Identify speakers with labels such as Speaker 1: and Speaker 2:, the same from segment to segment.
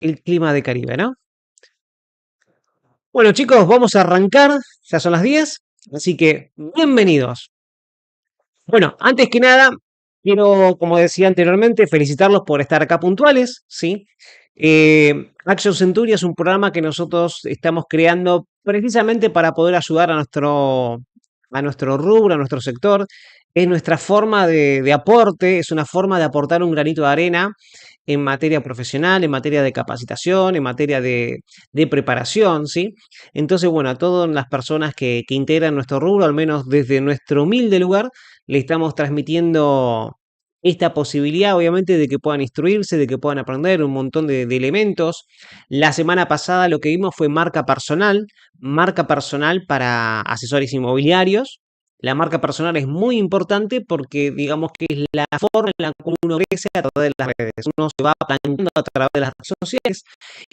Speaker 1: el clima de Caribe, ¿no? Bueno, chicos, vamos a arrancar. Ya son las 10, así que bienvenidos. Bueno, antes que nada, quiero, como decía anteriormente, felicitarlos por estar acá puntuales, ¿sí? Action Century es un programa que nosotros estamos creando precisamente para poder ayudar a nuestro rubro, a nuestro sector. Es nuestra forma de aporte, es una forma de aportar un granito de arena en materia profesional, en materia de capacitación, en materia de preparación, ¿sí? Entonces, bueno, a todas las personas que integran nuestro rubro, al menos desde nuestro humilde lugar, le estamos transmitiendo esta posibilidad, obviamente, de que puedan instruirse, de que puedan aprender un montón de elementos. La semana pasada lo que vimos fue marca personal para asesores inmobiliarios. La marca personal es muy importante porque digamos que es la forma en la que uno crece a través de las redes. Uno se va planteando a través de las redes sociales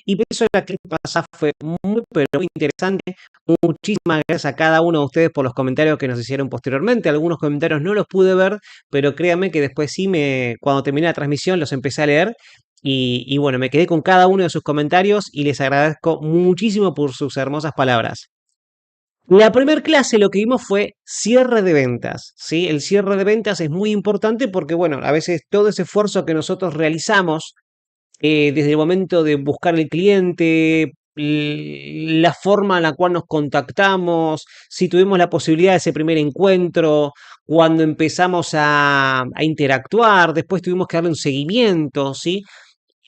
Speaker 1: y por eso la clase pasada fue muy, pero muy interesante. Muchísimas gracias a cada uno de ustedes por los comentarios que nos hicieron posteriormente. Algunos comentarios no los pude ver, pero créanme que después sí, cuando terminé la transmisión los empecé a leer. Y bueno, me quedé con cada uno de sus comentarios y les agradezco muchísimo por sus hermosas palabras. La primera clase lo que vimos fue cierre de ventas, ¿sí? El cierre de ventas es muy importante porque, bueno, a veces todo ese esfuerzo que nosotros realizamos desde el momento de buscar el cliente, la forma en la cual nos contactamos, si tuvimos la posibilidad de ese primer encuentro, cuando empezamos a interactuar, después tuvimos que darle un seguimiento, ¿sí?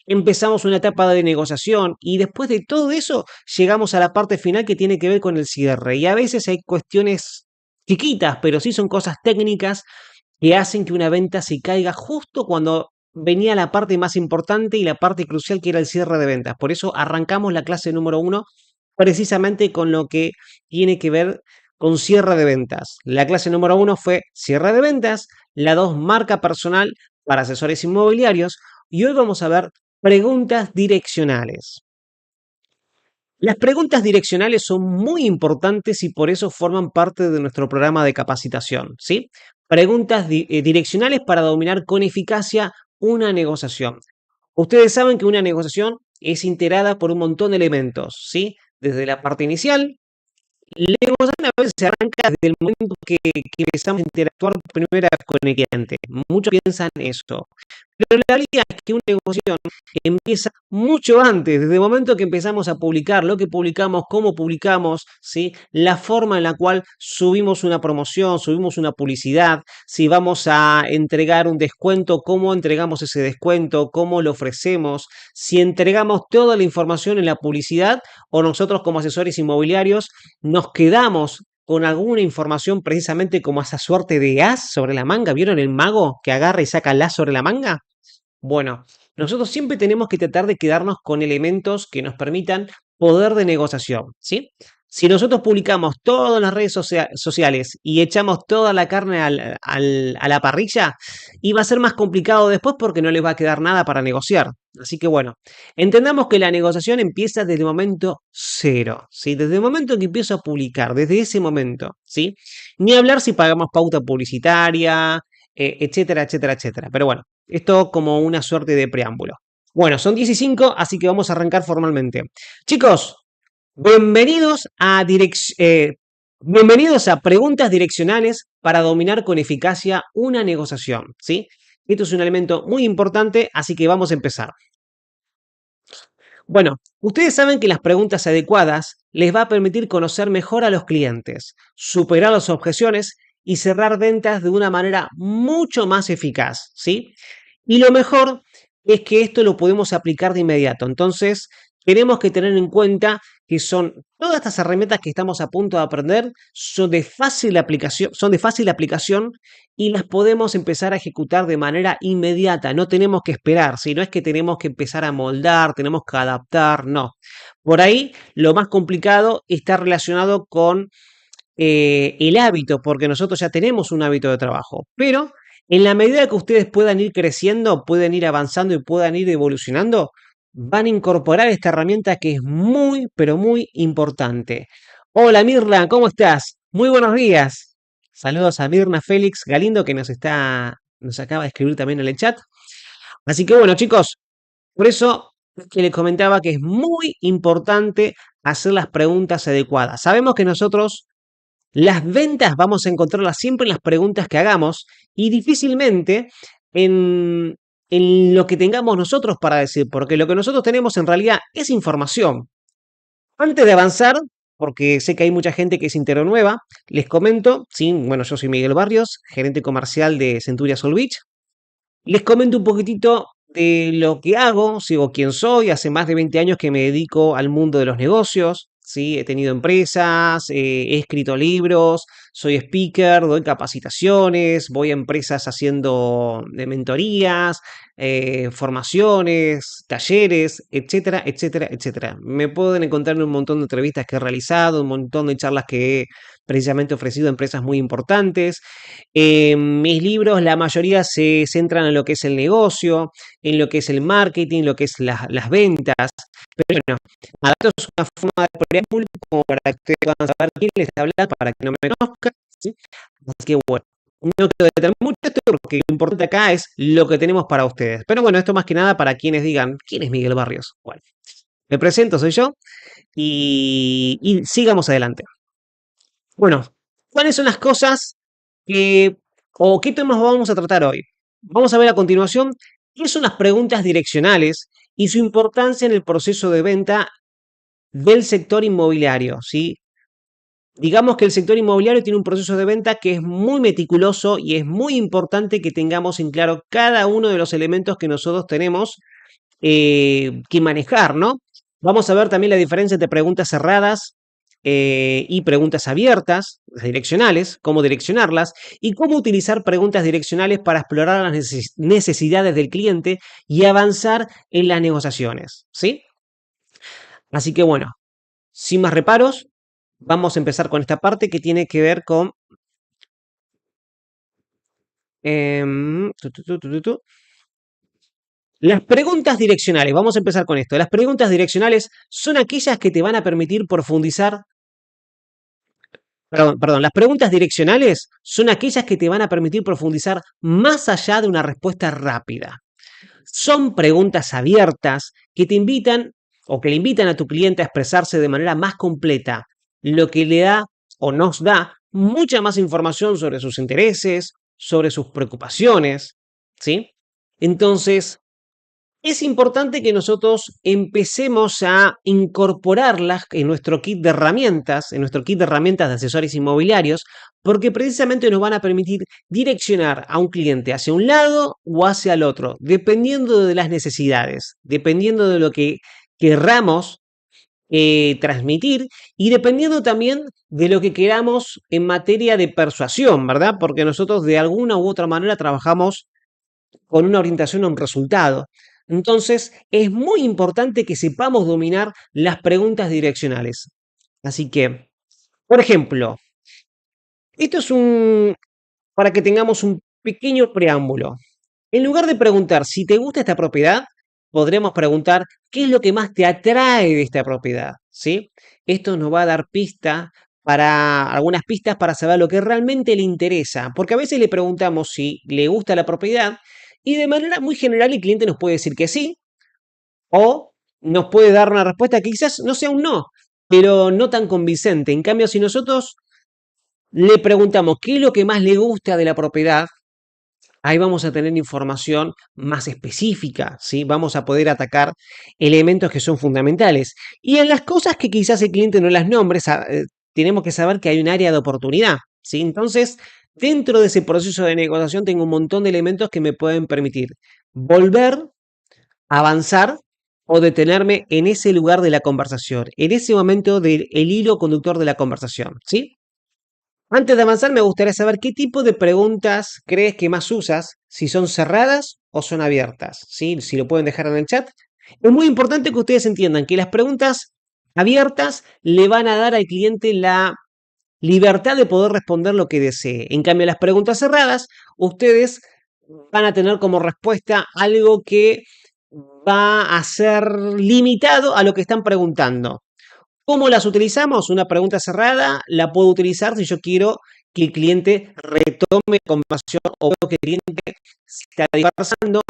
Speaker 1: Empezamos una etapa de negociación y después de todo eso llegamos a la parte final que tiene que ver con el cierre. Y a veces hay cuestiones chiquitas, pero sí son cosas técnicas que hacen que una venta se caiga justo cuando venía la parte más importante y la parte crucial que era el cierre de ventas. Por eso arrancamos la clase número 1 precisamente con lo que tiene que ver con cierre de ventas. La clase número 1 fue cierre de ventas, la 2 marca personal para asesores inmobiliarios y hoy vamos a ver preguntas direccionales. Las preguntas direccionales son muy importantes y por eso forman parte de nuestro programa de capacitación, ¿sí? Preguntas direccionales para dominar con eficacia una negociación. Ustedes saben que una negociación es integrada por un montón de elementos, ¿sí? Desde la parte inicial, la negociación a veces se arranca desde el momento que empezamos a interactuar por primera vez con el cliente. Muchos piensan eso. Pero la realidad es que una negociación empieza mucho antes, desde el momento que empezamos a publicar, lo que publicamos, cómo publicamos, ¿sí? La forma en la cual subimos una promoción, subimos una publicidad, si vamos a entregar un descuento, cómo entregamos ese descuento, cómo lo ofrecemos, si entregamos toda la información en la publicidad o nosotros como asesores inmobiliarios nos quedamos con alguna información precisamente como esa suerte de as sobre la manga. ¿Vieron el mago que agarra y saca el as sobre la manga? Bueno, nosotros siempre tenemos que tratar de quedarnos con elementos que nos permitan poder de negociación, ¿sí? Si nosotros publicamos todo en las redes sociales y echamos toda la carne a la parrilla, iba a ser más complicado después porque no les va a quedar nada para negociar. Así que bueno, entendamos que la negociación empieza desde el momento cero, ¿sí? Desde el momento en que empiezo a publicar, desde ese momento, ¿sí? Ni hablar si pagamos pauta publicitaria, etcétera, etcétera, etcétera. Pero bueno, esto como una suerte de preámbulo. Bueno, son 15, así que vamos a arrancar formalmente. Chicos, bienvenidos a, bienvenidos a preguntas direccionales para dominar con eficacia una negociación, ¿sí? Esto es un elemento muy importante, así que vamos a empezar. Bueno, ustedes saben que las preguntas adecuadas les va a permitir conocer mejor a los clientes, superar las objeciones y cerrar ventas de una manera mucho más eficaz, ¿sí? Y lo mejor es que esto lo podemos aplicar de inmediato. Entonces, tenemos que tener en cuenta que son todas estas herramientas que estamos a punto de aprender son de fácil aplicación y las podemos empezar a ejecutar de manera inmediata. No tenemos que esperar, si no es que tenemos que empezar a moldar, tenemos que adaptar, no. Por ahí lo más complicado está relacionado con el hábito, porque nosotros ya tenemos un hábito de trabajo, pero en la medida que ustedes puedan ir creciendo, pueden ir avanzando y puedan ir evolucionando, van a incorporar esta herramienta que es muy, pero muy importante. Hola Mirna, ¿cómo estás? Muy buenos días. Saludos a Mirna Félix Galindo que nos acaba de escribir también en el chat. Así que bueno, chicos, por eso es que les comentaba que es muy importante hacer las preguntas adecuadas. Sabemos que nosotros las ventas vamos a encontrarlas siempre en las preguntas que hagamos y difícilmente en, en lo que tengamos nosotros para decir, porque lo que nosotros tenemos en realidad es información. Antes de avanzar, porque sé que hay mucha gente que es entero nueva, les comento, sí, bueno, yo soy Miguel Barrios, gerente comercial de Centuria Solvich. Les comento un poquitito de lo que hago, sigo quién soy, hace más de 20 años que me dedico al mundo de los negocios, ¿sí? He tenido empresas, he escrito libros, soy speaker, doy capacitaciones, voy a empresas haciendo mentorías, formaciones, talleres, etcétera, etcétera, etcétera. Me pueden encontrar en un montón de entrevistas que he realizado, un montón de charlas que he precisamente ofrecido a empresas muy importantes. Mis libros, la mayoría se centran en lo que es el negocio, en lo que es el marketing, lo que es las ventas. Pero bueno, nada, esto es una forma de preámbulo como para que ustedes puedan saber quién les habla, para que no me conozcan, ¿sí? Así que bueno, no quiero detener mucho esto porque lo importante acá es lo que tenemos para ustedes. Pero bueno, esto más que nada para quienes digan, ¿quién es Miguel Barrios? Bueno, me presento, soy yo y sigamos adelante. Bueno, ¿cuáles son las cosas que, o qué temas vamos a tratar hoy? Vamos a ver a continuación qué son las preguntas direccionales y su importancia en el proceso de venta del sector inmobiliario, ¿sí? Digamos que el sector inmobiliario tiene un proceso de venta que es muy meticuloso y es muy importante que tengamos en claro cada uno de los elementos que nosotros tenemos que manejar, ¿no? Vamos a ver también la diferencia entre preguntas cerradas y preguntas abiertas, las direccionales, cómo direccionarlas y cómo utilizar preguntas direccionales para explorar las necesidades del cliente y avanzar en las negociaciones, ¿sí? Así que bueno, sin más reparos, vamos a empezar con esta parte que tiene que ver con... em, tu, tu, tu, tu, tu, tu. Las preguntas direccionales, vamos a empezar con esto. Las preguntas direccionales son aquellas que te van a permitir profundizar. Perdón, las preguntas direccionales son aquellas que te van a permitir profundizar más allá de una respuesta rápida. Son preguntas abiertas que te invitan o que le invitan a tu cliente a expresarse de manera más completa, lo que le da o nos da mucha más información sobre sus intereses, sobre sus preocupaciones, ¿sí? Entonces, es importante que nosotros empecemos a incorporarlas en nuestro kit de herramientas, en nuestro kit de herramientas de asesores inmobiliarios, porque precisamente nos van a permitir direccionar a un cliente hacia un lado o hacia el otro, dependiendo de las necesidades, dependiendo de lo que querramos transmitir y dependiendo también de lo que queramos en materia de persuasión, ¿verdad? Porque nosotros de alguna u otra manera trabajamos con una orientación a un resultado. Entonces, es muy importante que sepamos dominar las preguntas direccionales. Así que, por ejemplo, esto es para que tengamos un pequeño preámbulo. En lugar de preguntar si te gusta esta propiedad, podremos preguntar qué es lo que más te atrae de esta propiedad, ¿sí? Esto nos va a dar algunas pistas para saber lo que realmente le interesa, porque a veces le preguntamos si le gusta la propiedad y de manera muy general el cliente nos puede decir que sí o nos puede dar una respuesta que quizás no sea un no, pero no tan convincente. En cambio, si nosotros le preguntamos qué es lo que más le gusta de la propiedad, ahí vamos a tener información más específica, ¿sí? Vamos a poder atacar elementos que son fundamentales. Y en las cosas que quizás el cliente no las nombre, tenemos que saber que hay un área de oportunidad, ¿sí? Entonces, dentro de ese proceso de negociación tengo un montón de elementos que me pueden permitir volver, avanzar o detenerme en ese lugar de la conversación, en ese momento del hilo conductor de la conversación, ¿sí? Antes de avanzar, me gustaría saber qué tipo de preguntas crees que más usas, si son cerradas o son abiertas, ¿sí? Si lo pueden dejar en el chat. Es muy importante que ustedes entiendan que las preguntas abiertas le van a dar al cliente la libertad de poder responder lo que desee. En cambio, las preguntas cerradas, ustedes van a tener como respuesta algo que va a ser limitado a lo que están preguntando. ¿Cómo las utilizamos? Una pregunta cerrada la puedo utilizar si yo quiero que el cliente retome la conversación o veo que el cliente se está dispersando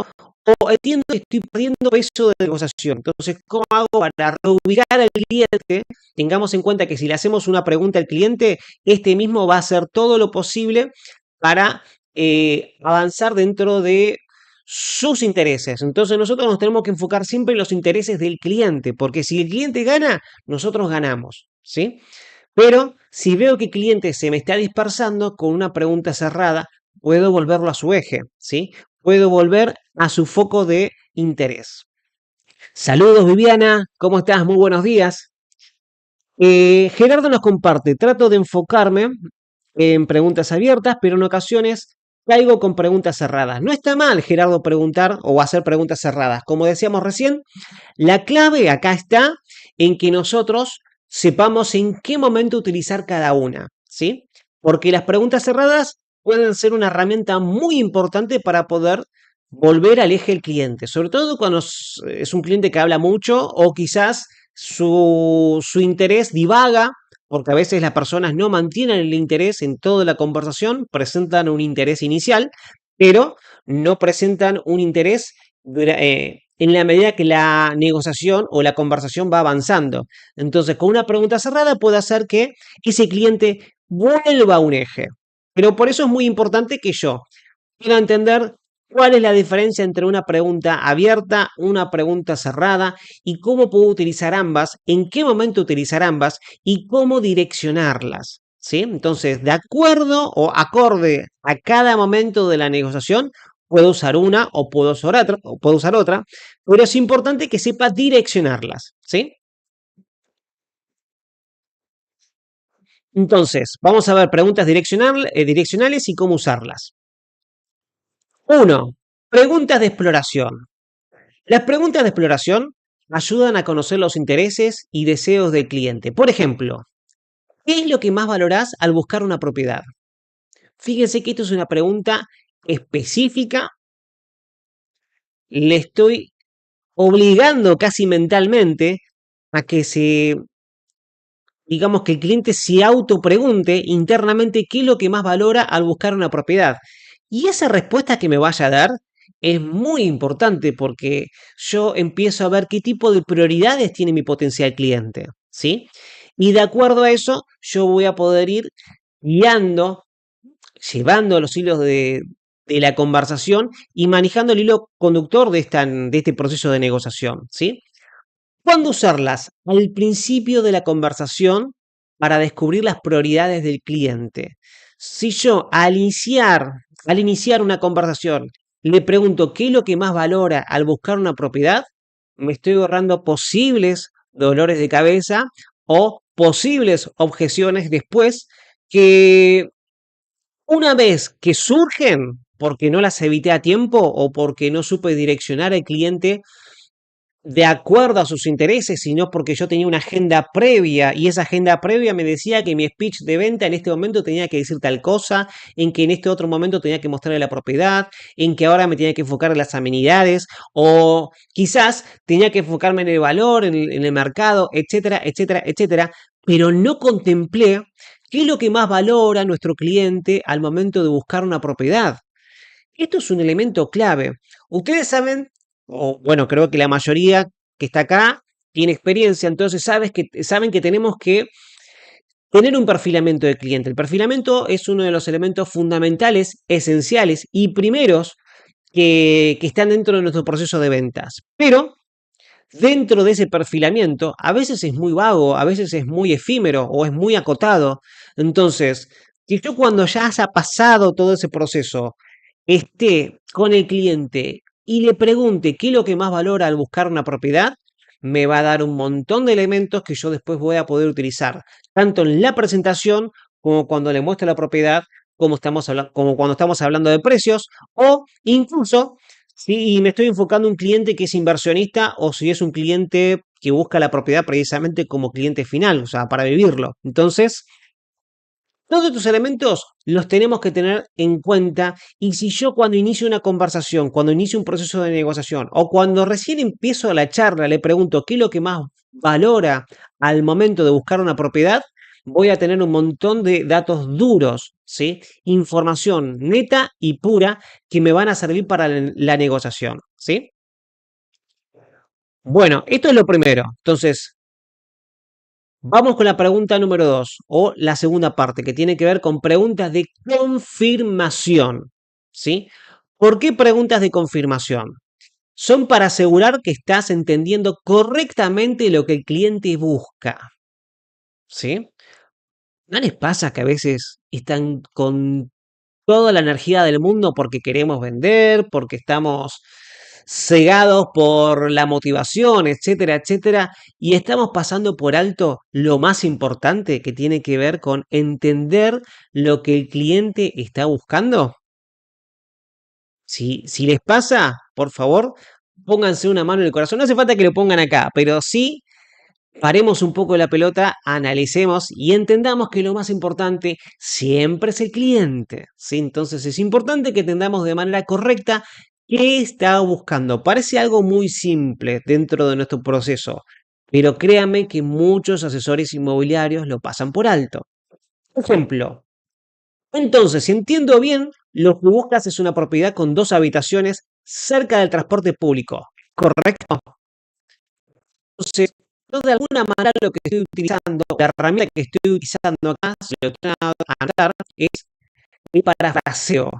Speaker 1: o entiendo que estoy perdiendo peso de negociación. Entonces, ¿cómo hago para reubicar al cliente? Tengamos en cuenta que si le hacemos una pregunta al cliente, este mismo va a hacer todo lo posible para avanzar dentro de sus intereses. Entonces nosotros nos tenemos que enfocar siempre en los intereses del cliente, porque si el cliente gana, nosotros ganamos, ¿sí? Pero si veo que el cliente se me está dispersando con una pregunta cerrada, puedo volverlo a su eje, ¿sí? Puedo volver a su foco de interés. Saludos, Viviana, ¿cómo estás? Muy buenos días. Gerardo nos comparte, trato de enfocarme en preguntas abiertas, pero en ocasiones caigo con preguntas cerradas. No está mal, Gerardo, preguntar o hacer preguntas cerradas. Como decíamos recién, la clave acá está en que nosotros sepamos en qué momento utilizar cada una, ¿sí? Porque las preguntas cerradas pueden ser una herramienta muy importante para poder volver al eje del cliente, sobre todo cuando es un cliente que habla mucho o quizás su interés divaga, porque a veces las personas no mantienen el interés en toda la conversación, presentan un interés inicial, pero no presentan un interés en la medida que la negociación o la conversación va avanzando. Entonces, con una pregunta cerrada puede hacer que ese cliente vuelva a un eje. Pero por eso es muy importante que yo pueda entender cuál es la diferencia entre una pregunta abierta, una pregunta cerrada y cómo puedo utilizar ambas, en qué momento utilizar ambas y cómo direccionarlas. ¿Sí? Entonces, de acuerdo o acorde a cada momento de la negociación, puedo usar una o puedo usar otra, pero es importante que sepa direccionarlas. ¿Sí? Entonces, vamos a ver preguntas direccionales y cómo usarlas. 1. Preguntas de exploración. Las preguntas de exploración ayudan a conocer los intereses y deseos del cliente. Por ejemplo, ¿qué es lo que más valorás al buscar una propiedad? Fíjense que esto es una pregunta específica. Le estoy obligando casi mentalmente a que digamos que el cliente se autopregunte internamente qué es lo que más valora al buscar una propiedad. Y esa respuesta que me vaya a dar es muy importante porque yo empiezo a ver qué tipo de prioridades tiene mi potencial cliente, ¿sí? Y de acuerdo a eso, yo voy a poder ir guiando, llevando los hilos de la conversación y manejando el hilo conductor de este proceso de negociación, ¿sí? ¿Cuándo usarlas? Al principio de la conversación para descubrir las prioridades del cliente. Si yo al iniciar una conversación le pregunto qué es lo que más valora al buscar una propiedad, me estoy ahorrando posibles dolores de cabeza o posibles objeciones después que una vez que surgen, porque no las evité a tiempo o porque no supe direccionar al cliente de acuerdo a sus intereses, sino porque yo tenía una agenda previa y esa agenda previa me decía que mi speech de venta en este momento tenía que decir tal cosa, en que en este otro momento tenía que mostrarle la propiedad, en que ahora me tenía que enfocar en las amenidades o quizás tenía que enfocarme en el valor, en el mercado, etcétera, etcétera, etcétera, pero no contemplé qué es lo que más valora nuestro cliente al momento de buscar una propiedad. Esto es un elemento clave. Ustedes saben, o bueno, creo que la mayoría que está acá tiene experiencia, entonces saben que tenemos que tener un perfilamiento de cliente. El perfilamiento es uno de los elementos fundamentales, esenciales y primeros que están dentro de nuestro proceso de ventas. Pero dentro de ese perfilamiento, a veces es muy vago, a veces es muy efímero o es muy acotado. Entonces, que yo cuando ya haya pasado todo ese proceso, esté con el cliente y le pregunte qué es lo que más valora al buscar una propiedad, me va a dar un montón de elementos que yo después voy a poder utilizar, tanto en la presentación como cuando le muestro la propiedad, como cuando estamos hablando de precios, o incluso si me estoy enfocando en un cliente que es inversionista o si es un cliente que busca la propiedad precisamente como cliente final, o sea, para vivirlo. Entonces, todos estos elementos los tenemos que tener en cuenta y si yo cuando inicio una conversación, cuando inicio un proceso de negociación o cuando recién empiezo la charla le pregunto qué es lo que más valora al momento de buscar una propiedad, voy a tener un montón de datos duros, ¿sí? Información neta y pura que me van a servir para la negociación, ¿sí? Bueno, esto es lo primero. Entonces, vamos con la pregunta número 2 o la segunda parte que tiene que ver con preguntas de confirmación, ¿sí? ¿Por qué preguntas de confirmación? Son para asegurar que estás entendiendo correctamente lo que el cliente busca, ¿sí? ¿No les pasa que a veces están con toda la energía del mundo porque queremos vender, porque estamos cegados por la motivación, etcétera, etcétera, y estamos pasando por alto lo más importante que tiene que ver con entender lo que el cliente está buscando? Si les pasa, por favor, pónganse una mano en el corazón. No hace falta que lo pongan acá, pero sí paremos un poco la pelota, analicemos y entendamos que lo más importante siempre es el cliente, ¿sí? Entonces es importante que entendamos de manera correcta qué está buscando. Parece algo muy simple dentro de nuestro proceso, pero créanme que muchos asesores inmobiliarios lo pasan por alto. Por ejemplo, entonces, si entiendo bien, lo que buscas es una propiedad con 2 habitaciones cerca del transporte público, ¿correcto? Entonces, yo de alguna manera lo que estoy utilizando, la herramienta que estoy utilizando acá, si lo tengo a anotar, es el parafraseo.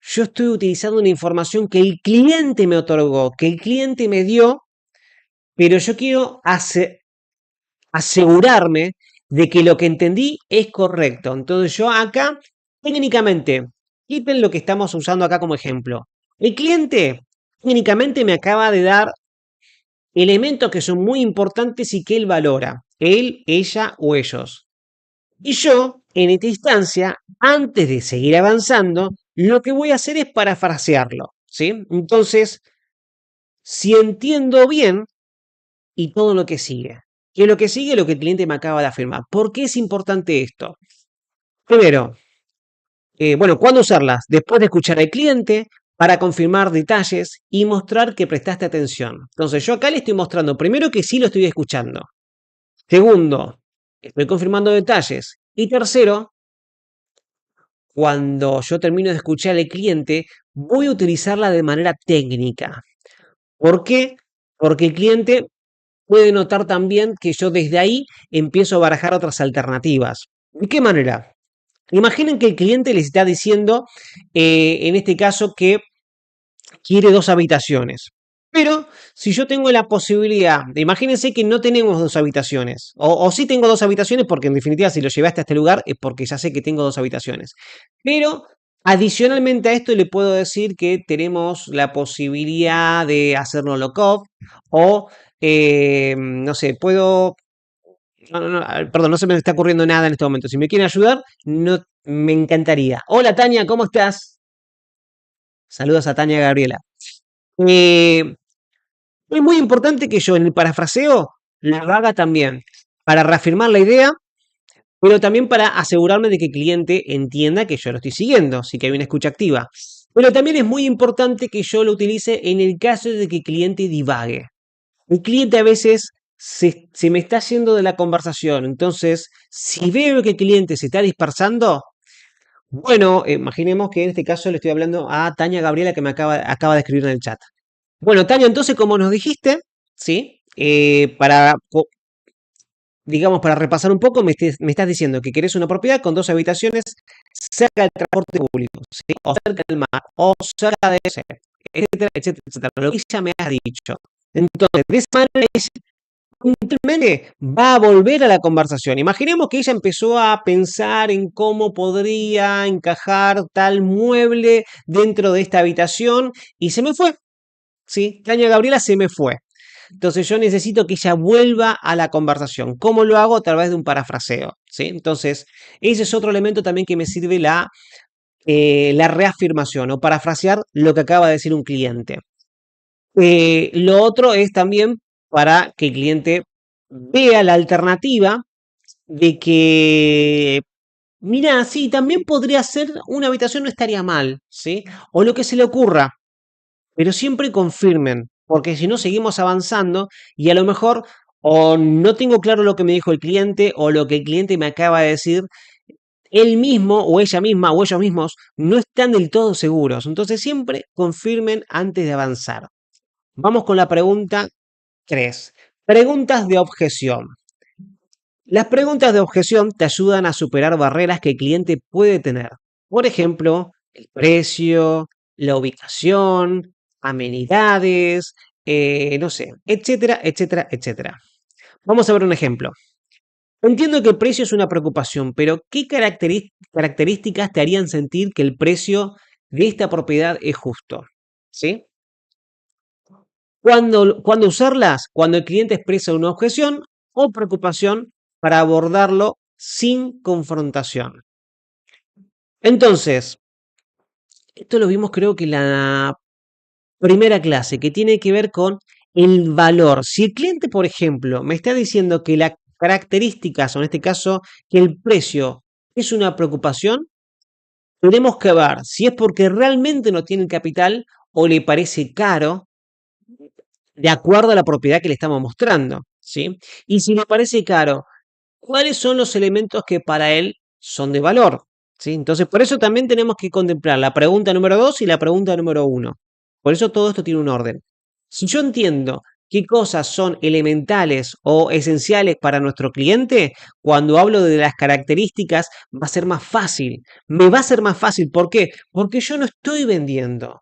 Speaker 1: Yo estoy utilizando una información que el cliente me otorgó, que el cliente me dio, pero yo quiero asegurarme de que lo que entendí es correcto. Entonces yo acá, técnicamente, quiten lo que estamos usando acá como ejemplo. El cliente técnicamente me acaba de dar elementos que son muy importantes y que él valora, él, ella o ellos. Y yo, en esta instancia, antes de seguir avanzando, lo que voy a hacer es parafrasearlo, ¿sí? Entonces, si entiendo bien y todo lo que sigue, que lo que sigue es lo que el cliente me acaba de afirmar. ¿Por qué es importante esto? Primero, bueno, ¿cuándo usarlas? Después de escuchar al cliente para confirmar detalles y mostrar que prestaste atención. Entonces, yo acá le estoy mostrando primero que sí lo estoy escuchando. Segundo, estoy confirmando detalles. Y tercero, cuando yo termino de escuchar al cliente, voy a utilizarla de manera técnica. ¿Por qué? Porque el cliente puede notar también que yo desde ahí empiezo a barajar otras alternativas. ¿De qué manera? Imaginen que el cliente les está diciendo, en este caso, que quiere 2 habitaciones. Pero si yo tengo la posibilidad, imagínense que no tenemos 2 habitaciones, o sí tengo 2 habitaciones, porque en definitiva si lo llevaste a este lugar es porque ya sé que tengo 2 habitaciones. Pero adicionalmente a esto le puedo decir que tenemos la posibilidad de hacerlo lock-up, o no sé, puedo... No, no, no, perdón, no se me está ocurriendo nada en este momento. Si me quieren ayudar, no, me encantaría. Hola Tania, ¿cómo estás? Saludos a Tania Gabriela. Eh, es muy importante que yo en el parafraseo lo haga también para reafirmar la idea, pero también para asegurarme de que el cliente entienda que yo lo estoy siguiendo, así que hay una escucha activa. Pero también es muy importante que yo lo utilice en el caso de que el cliente divague. El cliente a veces se me está yendo de la conversación, entonces si veo que el cliente se está dispersando, bueno, imaginemos que en este caso le estoy hablando a Tania Gabriela que me acaba de escribir en el chat. Bueno, Tania, entonces, como nos dijiste, ¿sí? Digamos, para repasar un poco, me estás diciendo que querés una propiedad con 2 habitaciones cerca del transporte público, ¿sí? O cerca del mar, o cerca de ese, etcétera, etcétera, etcétera. Lo que ella me ha dicho. Entonces, de esa manera, ella eventualmente va a volver a la conversación. Imaginemos que ella empezó a pensar en cómo podría encajar tal mueble dentro de esta habitación y se me fue. ¿Sí? Tania Gabriela se me fue. Entonces yo necesito que ella vuelva a la conversación. ¿Cómo lo hago? A través de un parafraseo. ¿Sí? Entonces, ese es otro elemento también que me sirve la reafirmación o parafrasear lo que acaba de decir un cliente. Lo otro es también para que el cliente vea la alternativa de que, mira, sí, también podría ser una habitación, no estaría mal, ¿sí? O lo que se le ocurra, pero siempre confirmen, porque si no seguimos avanzando y a lo mejor o no tengo claro lo que me dijo el cliente o lo que el cliente me acaba de decir, él mismo o ella misma o ellos mismos no están del todo seguros. Entonces siempre confirmen antes de avanzar. Vamos con la pregunta 3. Preguntas de objeción. Las preguntas de objeción te ayudan a superar barreras que el cliente puede tener. Por ejemplo, el precio, la ubicación, amenidades, no sé, etcétera, etcétera, etcétera. Vamos a ver un ejemplo. Entiendo que el precio es una preocupación, pero ¿qué características te harían sentir que el precio de esta propiedad es justo? ¿Sí? ¿Cuándo usarlas? Cuando el cliente expresa una objeción o preocupación para abordarlo sin confrontación. Entonces, esto lo vimos creo que en la primera clase, que tiene que ver con el valor. Si el cliente, por ejemplo, me está diciendo que las características, o en este caso, que el precio es una preocupación, tenemos que ver si es porque realmente no tiene el capital o le parece caro de acuerdo a la propiedad que le estamos mostrando, ¿sí? Y si le parece caro, ¿cuáles son los elementos que para él son de valor? ¿Sí? Entonces, por eso también tenemos que contemplar la pregunta número 2 y la pregunta número uno. Por eso todo esto tiene un orden. Si yo entiendo qué cosas son elementales o esenciales para nuestro cliente, cuando hablo de las características, va a ser más fácil. Me va a ser más fácil. ¿Por qué? Porque yo no estoy vendiendo.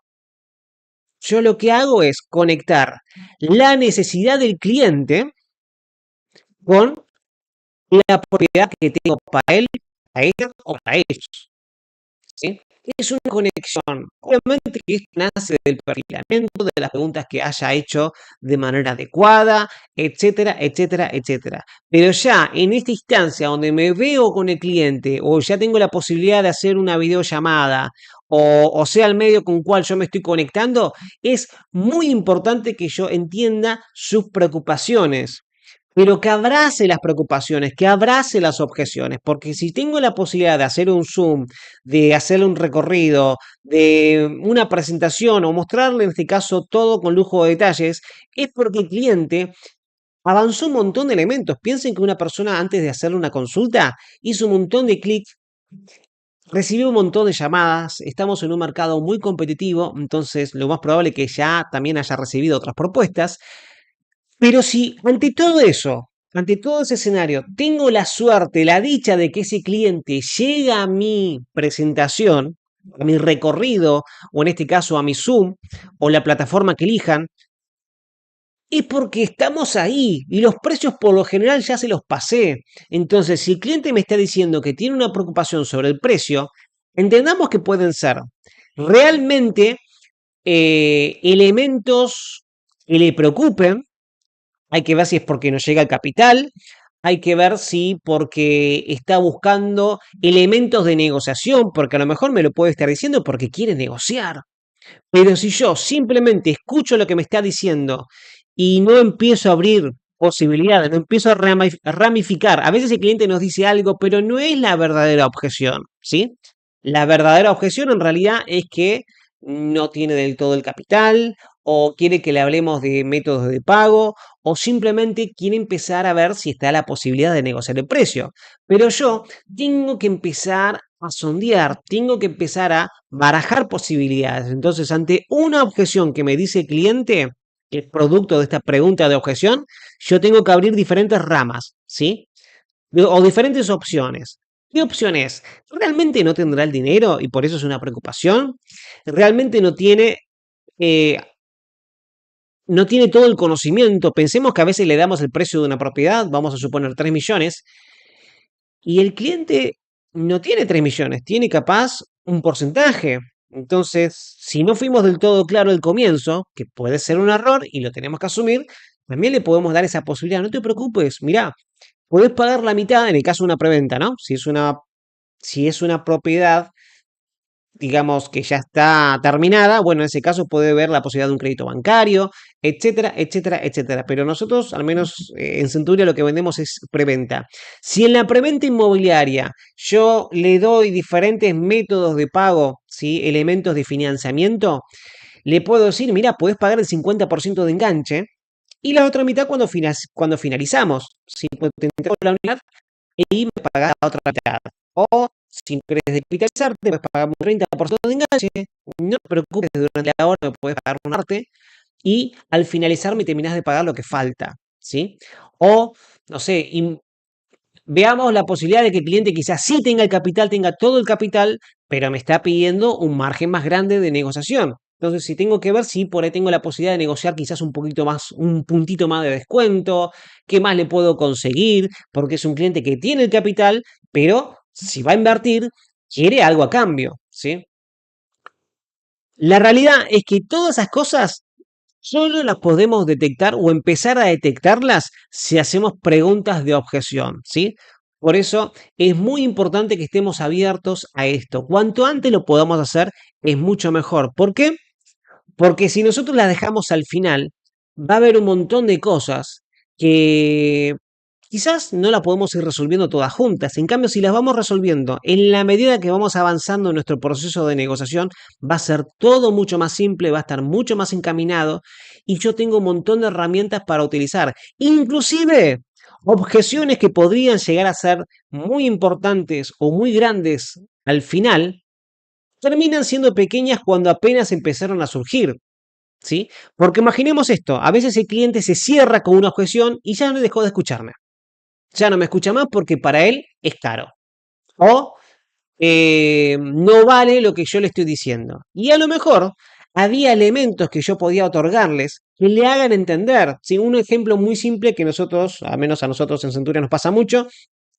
Speaker 1: Yo lo que hago es conectar la necesidad del cliente con la propiedad que tengo para él, para ella o para ellos. ¿Sí? Es una conexión. Obviamente que esto nace del perfilamiento, de las preguntas que haya hecho de manera adecuada, etcétera, etcétera, etcétera. Pero ya en esta instancia donde me veo con el cliente o ya tengo la posibilidad de hacer una videollamada o sea el medio con el cual yo me estoy conectando, es muy importante que yo entienda sus preocupaciones, pero que abrace las preocupaciones, que abrace las objeciones, porque si tengo la posibilidad de hacer un Zoom, de hacerle un recorrido, de una presentación o mostrarle en este caso todo con lujo de detalles, es porque el cliente avanzó un montón de elementos. Piensen que una persona antes de hacerle una consulta hizo un montón de clics, recibió un montón de llamadas, estamos en un mercado muy competitivo, entonces lo más probable es que ya también haya recibido otras propuestas. Pero si ante todo eso, ante todo ese escenario, tengo la suerte, la dicha de que ese cliente llega a mi presentación, a mi recorrido, o en este caso a mi Zoom, o la plataforma que elijan, es porque estamos ahí y los precios por lo general ya se los pasé. Entonces, si el cliente me está diciendo que tiene una preocupación sobre el precio, entendamos que pueden ser realmente elementos que le preocupen. Hay que ver si es porque no llega el capital, hay que ver si porque está buscando elementos de negociación, porque a lo mejor me lo puede estar diciendo porque quiere negociar. Pero si yo simplemente escucho lo que me está diciendo y no empiezo a abrir posibilidades, no empiezo a ramificar, a veces el cliente nos dice algo, pero no es la verdadera objeción, ¿sí? La verdadera objeción en realidad es que no tiene del todo el capital, o quiere que le hablemos de métodos de pago, o simplemente quiere empezar a ver si está la posibilidad de negociar el precio. Pero yo tengo que empezar a sondear, tengo que empezar a barajar posibilidades. Entonces, ante una objeción que me dice el cliente, que es producto de esta pregunta de objeción, yo tengo que abrir diferentes ramas, ¿sí? O diferentes opciones. ¿Qué opción es? ¿Realmente no tendrá el dinero y por eso es una preocupación? ¿Realmente eh, no tiene todo el conocimiento? Pensemos que a veces le damos el precio de una propiedad, vamos a suponer 3 millones, y el cliente no tiene 3 millones, tiene capaz un porcentaje. Entonces, si no fuimos del todo claro al comienzo, que puede ser un error y lo tenemos que asumir, también le podemos dar esa posibilidad. No te preocupes, mirá, podés pagar la mitad en el caso de una preventa, ¿no? Si es una propiedad, digamos, que ya está terminada, bueno, en ese caso puede ver la posibilidad de un crédito bancario, etcétera, etcétera, etcétera. Pero nosotros, al menos en Centuria, lo que vendemos es preventa. Si en la preventa inmobiliaria yo le doy diferentes métodos de pago, ¿sí? Elementos de financiamiento, le puedo decir, mira, puedes pagar el 50% de enganche, y la otra mitad cuando finalizamos. Si pues, te entrego la unidad y me pagas la otra mitad. O si querés descapitalizarte, puedes pagar un 30% de enganche, no te preocupes, durante la hora me puedes pagar una parte y al finalizar me terminás de pagar lo que falta, ¿sí? O, no sé, veamos la posibilidad de que el cliente quizás sí tenga el capital, tenga todo el capital, pero me está pidiendo un margen más grande de negociación. Entonces, si tengo que ver si por ahí tengo la posibilidad de negociar quizás un poquito más, un puntito más de descuento, qué más le puedo conseguir, porque es un cliente que tiene el capital, pero si va a invertir, quiere algo a cambio, ¿sí? La realidad es que todas esas cosas solo las podemos detectar o empezar a detectarlas si hacemos preguntas de objeción, ¿sí? Por eso es muy importante que estemos abiertos a esto. Cuanto antes lo podamos hacer, es mucho mejor. ¿Por qué? Porque si nosotros las dejamos al final, va a haber un montón de cosas que quizás no las podemos ir resolviendo todas juntas. En cambio, si las vamos resolviendo en la medida que vamos avanzando en nuestro proceso de negociación, va a ser todo mucho más simple, va a estar mucho más encaminado y yo tengo un montón de herramientas para utilizar. Inclusive objeciones que podrían llegar a ser muy importantes o muy grandes al final, terminan siendo pequeñas cuando apenas empezaron a surgir. ¿Sí? Porque imaginemos esto, a veces el cliente se cierra con una objeción y ya no dejó de escucharme. Ya no me escucha más porque para él es caro. O no vale lo que yo le estoy diciendo. Y a lo mejor había elementos que yo podía otorgarles que le hagan entender. ¿Sí? Un ejemplo muy simple que nosotros, al menos a nosotros en Centuria nos pasa mucho,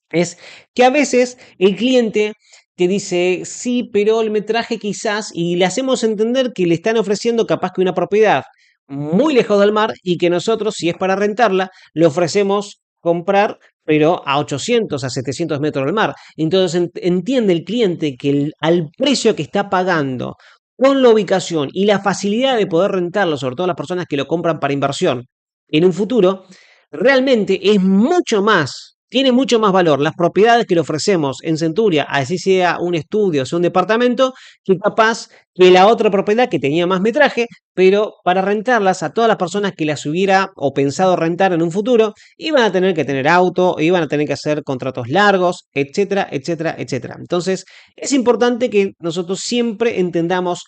Speaker 1: es que a veces el cliente te dice, sí, pero el metraje quizás, y le hacemos entender que le están ofreciendo capaz que una propiedad muy lejos del mar y que nosotros, si es para rentarla, le ofrecemos comprar, pero a 800, a 700 metros del mar. Entonces entiende el cliente que al precio que está pagando con la ubicación y la facilidad de poder rentarlo, sobre todo las personas que lo compran para inversión en un futuro, realmente es mucho más, tiene mucho más valor las propiedades que le ofrecemos en Centuria, así sea un estudio, sea un departamento, que capaz que la otra propiedad que tenía más metraje, pero para rentarlas a todas las personas que las hubiera o pensado rentar en un futuro, iban a tener que tener auto, iban a tener que hacer contratos largos, etcétera, etcétera, etcétera. Entonces, es importante que nosotros siempre entendamos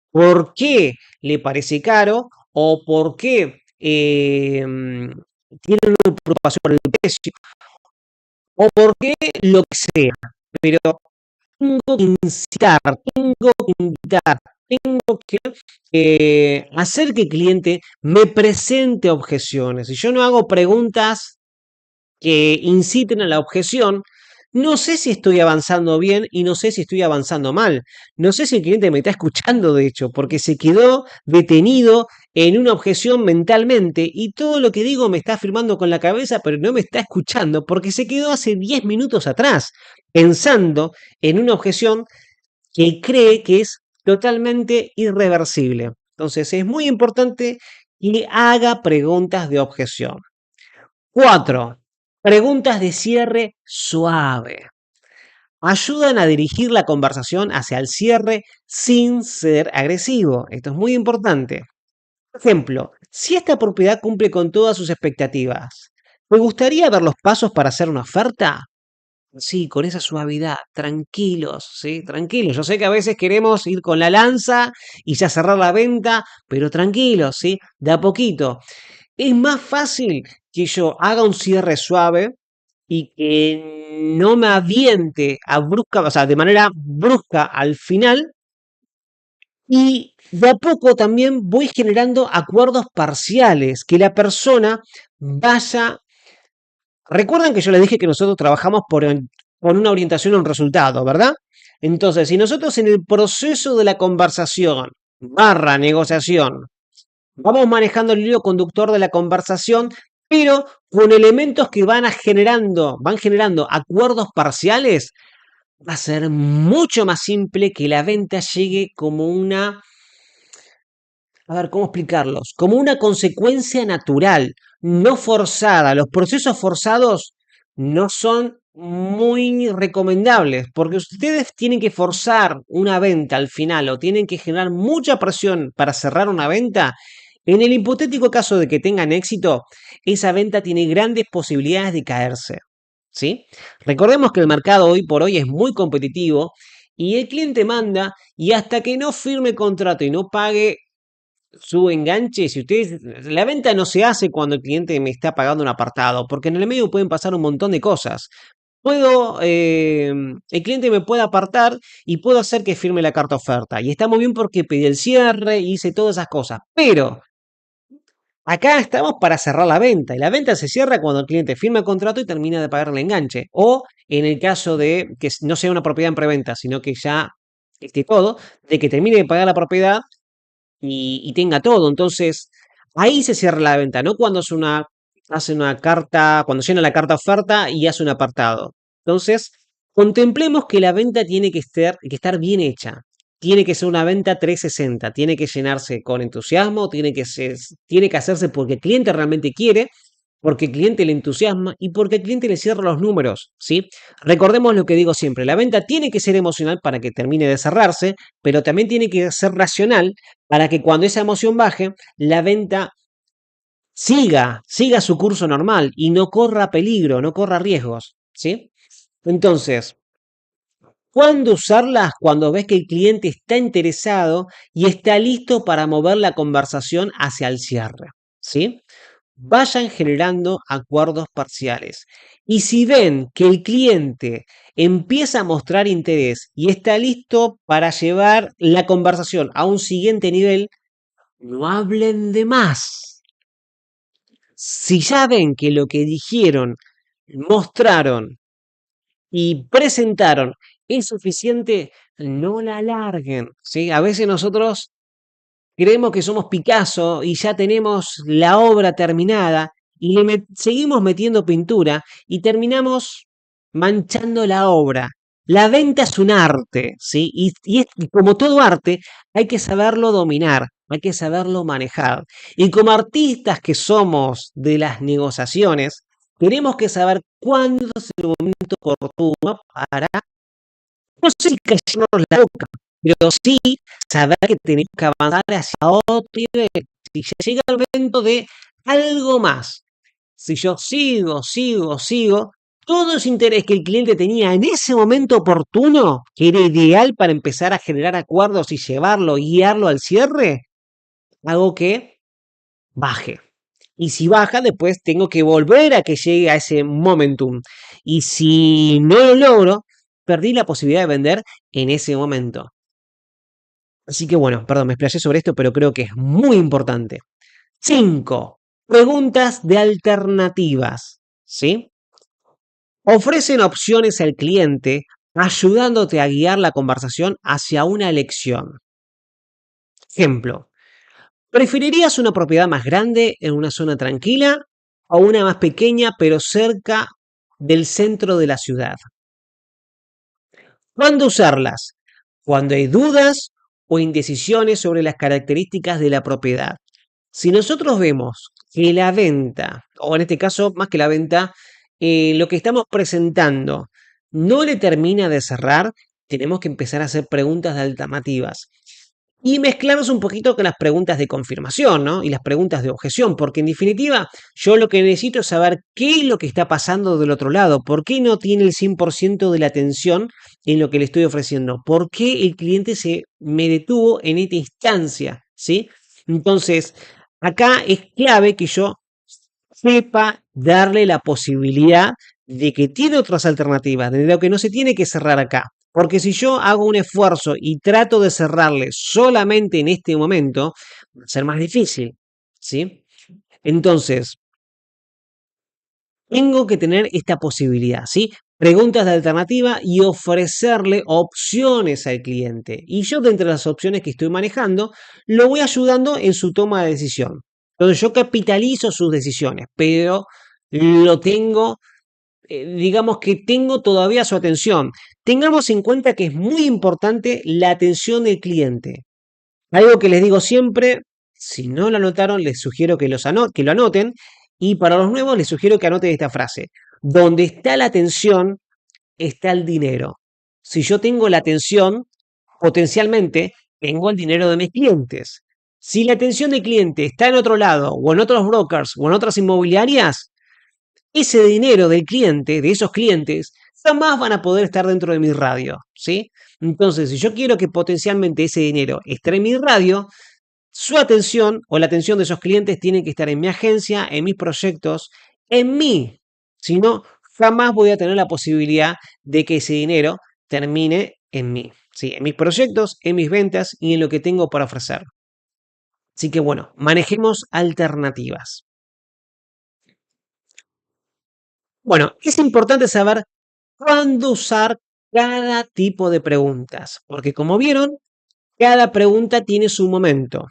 Speaker 1: por qué le parece caro o por qué tiene una preocupación por el precio o por qué lo que sea. Pero tengo que incitar, tengo que invitar, tengo que hacer que el cliente me presente objeciones. Si yo no hago preguntas que inciten a la objeción, no sé si estoy avanzando bien y no sé si estoy avanzando mal. No sé si el cliente me está escuchando, de hecho, porque se quedó detenido en una objeción mentalmente y todo lo que digo me está afirmando con la cabeza, pero no me está escuchando porque se quedó hace 10 minutos atrás pensando en una objeción que cree que es totalmente irreversible. Entonces es muy importante que haga preguntas de objeción. 4. Preguntas de cierre suave. Ayudan a dirigir la conversación hacia el cierre sin ser agresivo. Esto es muy importante. Por ejemplo, si esta propiedad cumple con todas sus expectativas, ¿te gustaría ver los pasos para hacer una oferta? Sí, con esa suavidad, tranquilos, ¿sí? Tranquilos. Yo sé que a veces queremos ir con la lanza y ya cerrar la venta, pero tranquilos, ¿sí? De a poquito. Es más fácil que yo haga un cierre suave y que no me aviente a brusca, o sea, de manera brusca al final. Y de a poco también voy generando acuerdos parciales, que la persona vaya. Recuerdan que yo les dije que nosotros trabajamos con una orientación a un resultado, ¿verdad? Entonces, si nosotros en el proceso de la conversación barra negociación vamos manejando el hilo conductor de la conversación, pero con elementos que van generando acuerdos parciales, va a ser mucho más simple que la venta llegue como una, a ver, ¿cómo explicarlos? Como una consecuencia natural, no forzada. Los procesos forzados no son muy recomendables porque ustedes tienen que forzar una venta al final o tienen que generar mucha presión para cerrar una venta En el hipotético caso de que tengan éxito, esa venta tiene grandes posibilidades de caerse, ¿sí? Recordemos que el mercado hoy por hoy es muy competitivo y el cliente manda y hasta que no firme contrato y no pague su enganche, si ustedes, la venta no se hace cuando el cliente me está pagando un apartado, porque en el medio pueden pasar un montón de cosas. El cliente me puede apartar y puedo hacer que firme la carta oferta. Y está muy bien porque pedí el cierre y hice todas esas cosas. Pero acá estamos para cerrar la venta. Y la venta se cierra cuando el cliente firma el contrato y termina de pagar el enganche. O en el caso de que no sea una propiedad en preventa, sino que ya esté todo, de que termine de pagar la propiedad y tenga todo. Entonces, ahí se cierra la venta, no cuando hace una carta, cuando llena la carta oferta y hace un apartado. Entonces, contemplemos que la venta tiene que estar bien hecha. Tiene que ser una venta 360, tiene que llenarse con entusiasmo, tiene que hacerse porque el cliente realmente quiere, porque el cliente le entusiasma y porque el cliente le cierra los números, ¿sí? Recordemos lo que digo siempre, la venta tiene que ser emocional para que termine de cerrarse, pero también tiene que ser racional para que cuando esa emoción baje, la venta siga su curso normal y no corra peligro, no corra riesgos, ¿sí? Entonces, ¿cuándo usarlas? Cuando ves que el cliente está interesado y está listo para mover la conversación hacia el cierre, ¿sí? Vayan generando acuerdos parciales. Y si ven que el cliente empieza a mostrar interés y está listo para llevar la conversación a un siguiente nivel, no hablen de más. Si ya ven que lo que dijeron, mostraron y presentaron es suficiente, no la alarguen, ¿sí? A veces nosotros creemos que somos Picasso y ya tenemos la obra terminada y seguimos metiendo pintura y terminamos manchando la obra. La venta es un arte, ¿sí? Y como todo arte, hay que saberlo dominar, hay que saberlo manejar. Y como artistas que somos de las negociaciones, tenemos que saber cuándo es el momento oportuno para, no sé si callarnos la boca, pero sí saber que tenemos que avanzar hacia otro nivel. Si ya llega el momento de algo más, si yo sigo, todo ese interés que el cliente tenía en ese momento oportuno, que era ideal para empezar a generar acuerdos y llevarlo, guiarlo al cierre, hago que baje. Y si baja, después tengo que volver a que llegue a ese momentum. Y si no lo logro, perdí la posibilidad de vender en ese momento. Así que bueno, perdón, me explayé sobre esto, pero creo que es muy importante. 5. Preguntas de alternativas. ¿Sí? Ofrecen opciones al cliente ayudándote a guiar la conversación hacia una elección. Ejemplo, ¿preferirías una propiedad más grande en una zona tranquila o una más pequeña pero cerca del centro de la ciudad? ¿Cuándo usarlas? Cuando hay dudas o indecisiones sobre las características de la propiedad. Si nosotros vemos que la venta, o en este caso más que la venta, lo que estamos presentando no le termina de cerrar, tenemos que empezar a hacer preguntas de alternativas. Y mezclarnos un poquito con las preguntas de confirmación, ¿no? Y las preguntas de objeción, porque en definitiva yo lo que necesito es saber qué es lo que está pasando del otro lado, por qué no tiene el 100% de la atención en lo que le estoy ofreciendo, por qué el cliente se me detuvo en esta instancia, ¿sí? Entonces, acá es clave que yo sepa darle la posibilidad de que tiene otras alternativas, de lo que no se tiene que cerrar acá. Porque si yo hago un esfuerzo y trato de cerrarle solamente en este momento, va a ser más difícil, ¿sí? Entonces, tengo que tener esta posibilidad, ¿sí? Preguntas de alternativa y ofrecerle opciones al cliente. Y yo, de entre las opciones que estoy manejando, lo voy ayudando en su toma de decisión. Entonces, yo capitalizo sus decisiones, pero lo tengo, digamos que tengo todavía su atención. Tengamos en cuenta que es muy importante la atención del cliente. Algo que les digo siempre, si no lo anotaron, les sugiero que, que lo anoten. Y para los nuevos, les sugiero que anoten esta frase. Donde está la atención, está el dinero. Si yo tengo la atención, potencialmente tengo el dinero de mis clientes. Si la atención del cliente está en otro lado, o en otros brokers, o en otras inmobiliarias, ese dinero del cliente, de esos clientes, jamás van a poder estar dentro de mi radio, ¿sí? Entonces, si yo quiero que potencialmente ese dinero esté en mi radio, su atención o la atención de esos clientes tiene que estar en mi agencia, en mis proyectos, en mí. Si no, jamás voy a tener la posibilidad de que ese dinero termine en mí, ¿sí? En mis proyectos, en mis ventas y en lo que tengo para ofrecer. Así que bueno, manejemos alternativas. Bueno, es importante saber cuándo usar cada tipo de preguntas, porque como vieron, cada pregunta tiene su momento.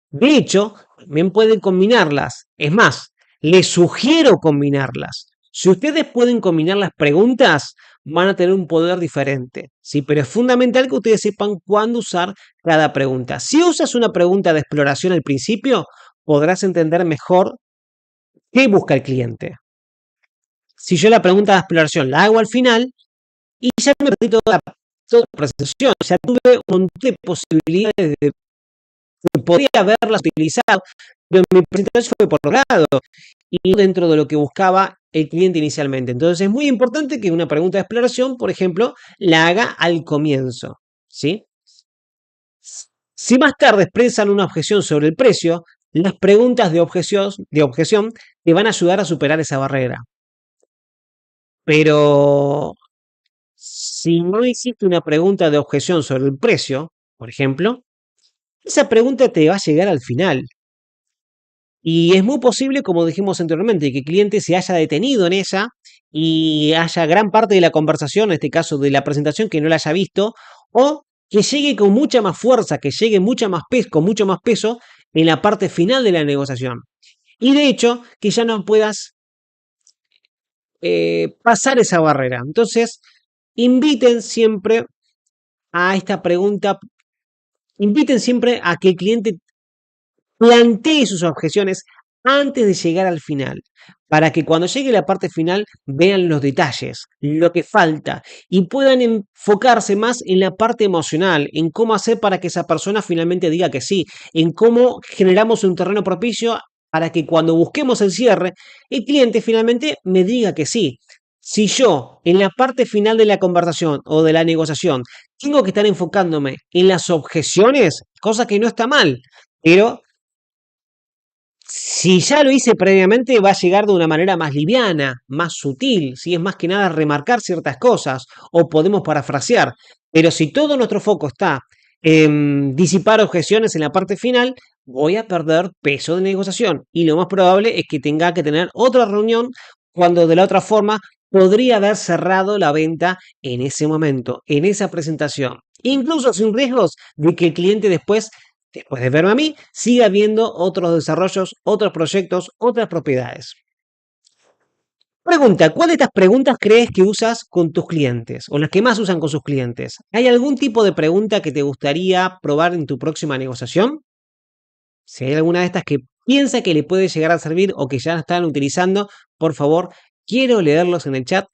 Speaker 1: De hecho, también pueden combinarlas. Es más, les sugiero combinarlas. Si ustedes pueden combinar las preguntas, van a tener un poder diferente. ¿Sí? Pero es fundamental que ustedes sepan cuándo usar cada pregunta. Si usas una pregunta de exploración al principio, podrás entender mejor qué busca el cliente. Si yo la pregunta de exploración la hago al final, y ya me perdí toda la presentación. Ya tuve un montón de posibilidades de podría haberlas utilizado, pero mi presentación fue por otro lado y no dentro de lo que buscaba el cliente inicialmente. Entonces es muy importante que una pregunta de exploración, por ejemplo, la haga al comienzo, ¿sí? Si más tarde expresan una objeción sobre el precio, las preguntas de objeción te van a ayudar a superar esa barrera. Pero si no hiciste una pregunta de objeción sobre el precio, por ejemplo, esa pregunta te va a llegar al final. Y es muy posible, como dijimos anteriormente, que el cliente se haya detenido en ella y haya gran parte de la conversación, en este caso de la presentación, que no la haya visto, o que llegue con mucha más fuerza, que llegue con mucho más peso en la parte final de la negociación. Y de hecho, que ya no puedas pasar esa barrera. Entonces, inviten siempre a esta pregunta, inviten siempre a que el cliente plantee sus objeciones antes de llegar al final, para que cuando llegue la parte final vean los detalles, lo que falta y puedan enfocarse más en la parte emocional, en cómo hacer para que esa persona finalmente diga que sí, en cómo generamos un terreno propicio para que cuando busquemos el cierre, el cliente finalmente me diga que sí. Si yo en la parte final de la conversación o de la negociación tengo que estar enfocándome en las objeciones, cosa que no está mal, pero si ya lo hice previamente, va a llegar de una manera más liviana, más sutil, si es más que nada remarcar ciertas cosas o podemos parafrasear. Pero si todo nuestro foco está en disipar objeciones en la parte final, voy a perder peso de negociación y lo más probable es que tenga que tener otra reunión cuando de la otra forma podría haber cerrado la venta en ese momento, en esa presentación. Incluso sin riesgos de que el cliente después de verme a mí, siga viendo otros desarrollos, otros proyectos, otras propiedades. Pregunta, ¿cuál de estas preguntas crees que usas con tus clientes o las que más usan con sus clientes? ¿Hay algún tipo de pregunta que te gustaría probar en tu próxima negociación? Si hay alguna de estas que piensa que le puede llegar a servir o que ya están utilizando, por favor, quiero leerlos en el chat.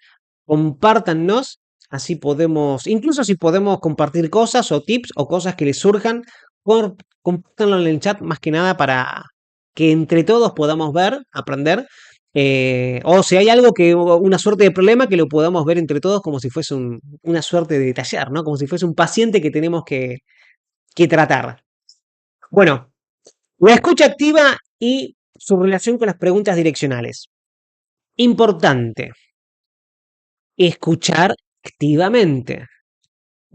Speaker 1: Compártannos, así podemos, incluso si podemos compartir cosas o tips o cosas que les surjan, compártanlo en el chat más que nada para que entre todos podamos ver, aprender. O si hay algo una suerte de problema, que lo podamos ver entre todos como si fuese una suerte de taller, ¿no? Como si fuese un paciente que tenemos que tratar. Bueno, la escucha activa y su relación con las preguntas direccionales. Importante, escuchar activamente.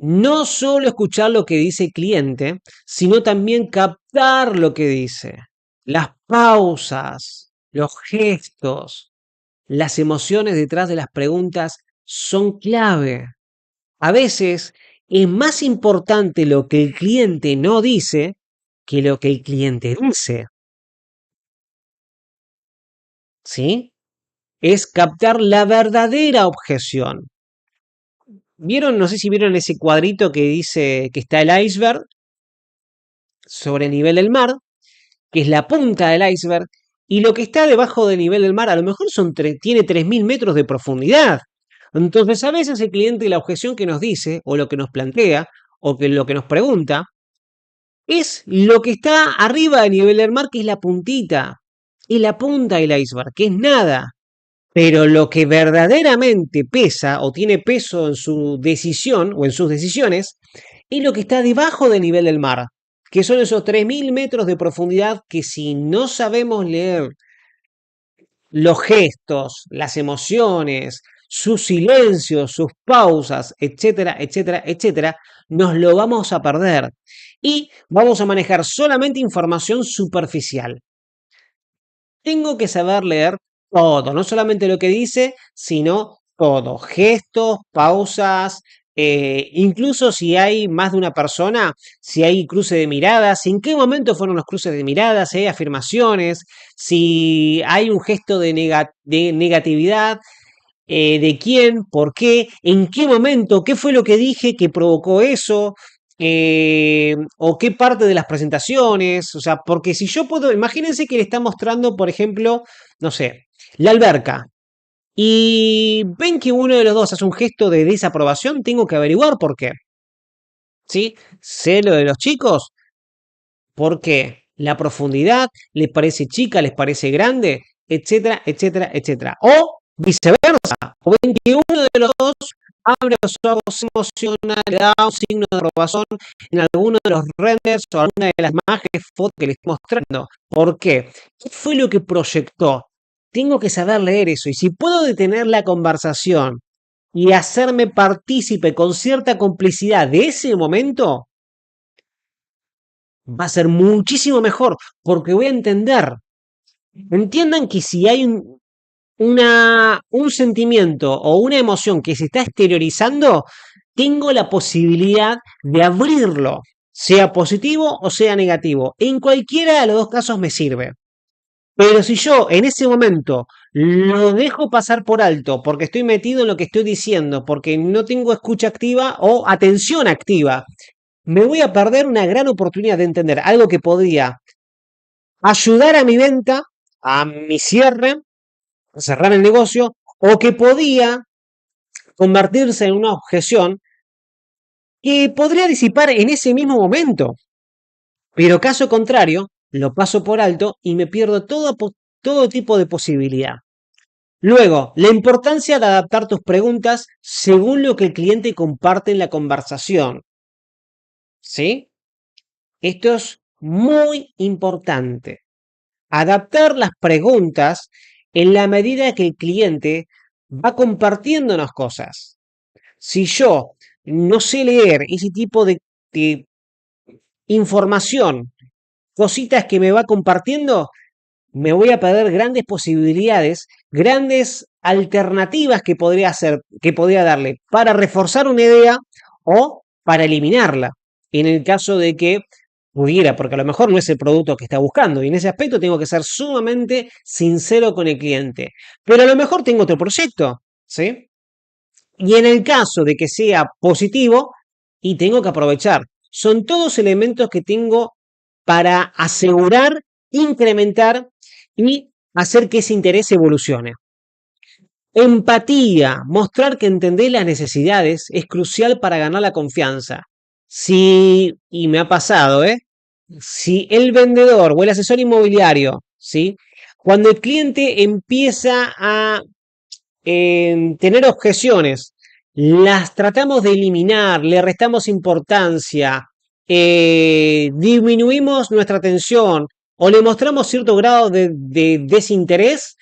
Speaker 1: No solo escuchar lo que dice el cliente, sino también captar lo que dice. Las pausas, los gestos, las emociones detrás de las preguntas son clave. A veces es más importante lo que el cliente no dice que lo que el cliente dice. ¿Sí? Es captar la verdadera objeción. ¿Vieron? No sé si vieron ese cuadrito que dice que está el iceberg sobre el nivel del mar, que es la punta del iceberg, y lo que está debajo del nivel del mar a lo mejor tiene 3.000 metros de profundidad. Entonces a veces el cliente la objeción que nos dice, o lo que nos plantea, o que lo que nos pregunta, es lo que está arriba del nivel del mar, que es la puntita, y la punta del iceberg, que es nada. Pero lo que verdaderamente pesa o tiene peso en su decisión o en sus decisiones es lo que está debajo del nivel del mar, que son esos 3.000 metros de profundidad que si no sabemos leer los gestos, las emociones, sus silencios, sus pausas, etcétera, etcétera, etcétera, nos lo vamos a perder y vamos a manejar solamente información superficial. Tengo que saber leer todo, no solamente lo que dice, sino todo, gestos, pausas, incluso si hay más de una persona, si hay cruce de miradas, en qué momento fueron los cruces de miradas, si hay afirmaciones, si hay un gesto de negatividad, de quién, por qué, en qué momento, qué fue lo que dije que provocó eso, o qué parte de las presentaciones, o sea, porque si yo puedo, imagínense que le está mostrando, por ejemplo, no sé, la alberca, y ven que uno de los dos hace un gesto de desaprobación, tengo que averiguar por qué, ¿sí? Sé lo de los chicos, ¿por qué? La profundidad, ¿les parece chica, les parece grande? Etcétera, etcétera, etcétera. O viceversa, o ven que uno de los dos abre los ojos, se emociona, le da un signo de aprobación en alguno de los renders o alguna de las imágenes, fotos que les estoy mostrando. ¿Por qué? ¿Qué fue lo que proyectó? Tengo que saber leer eso. Y si puedo detener la conversación y hacerme partícipe con cierta complicidad de ese momento, va a ser muchísimo mejor, porque voy a entender. Entiendan que si hay un sentimiento o una emoción que se está exteriorizando, tengo la posibilidad de abrirlo, sea positivo o sea negativo. En cualquiera de los dos casos me sirve. Pero si yo en ese momento lo dejo pasar por alto porque estoy metido en lo que estoy diciendo, porque no tengo escucha activa o atención activa, me voy a perder una gran oportunidad de entender algo que podría ayudar a mi venta, a mi cierre, a cerrar el negocio, o que podía convertirse en una objeción que podría disipar en ese mismo momento. Pero caso contrario, lo paso por alto y me pierdo todo tipo de posibilidad. Luego, la importancia de adaptar tus preguntas según lo que el cliente comparte en la conversación. ¿Sí? Esto es muy importante. Adaptar las preguntas en la medida que el cliente va compartiéndonos cosas. Si yo no sé leer ese tipo de información, cositas que me va compartiendo, me voy a perder grandes posibilidades, grandes alternativas que podría hacer, que podría darle para reforzar una idea o para eliminarla. En el caso de que pudiera, porque a lo mejor no es el producto que está buscando, y en ese aspecto tengo que ser sumamente sincero con el cliente. Pero a lo mejor tengo otro proyecto, ¿sí? Y en el caso de que sea positivo, y tengo que aprovechar. Son todos elementos que tengo para asegurar, incrementar y hacer que ese interés evolucione. Empatía, mostrar que entendés las necesidades es crucial para ganar la confianza. Si, y me ha pasado, si el vendedor o el asesor inmobiliario, ¿sí? Cuando el cliente empieza a tener objeciones, las tratamos de eliminar, le restamos importancia, disminuimos nuestra atención o le mostramos cierto grado de desinterés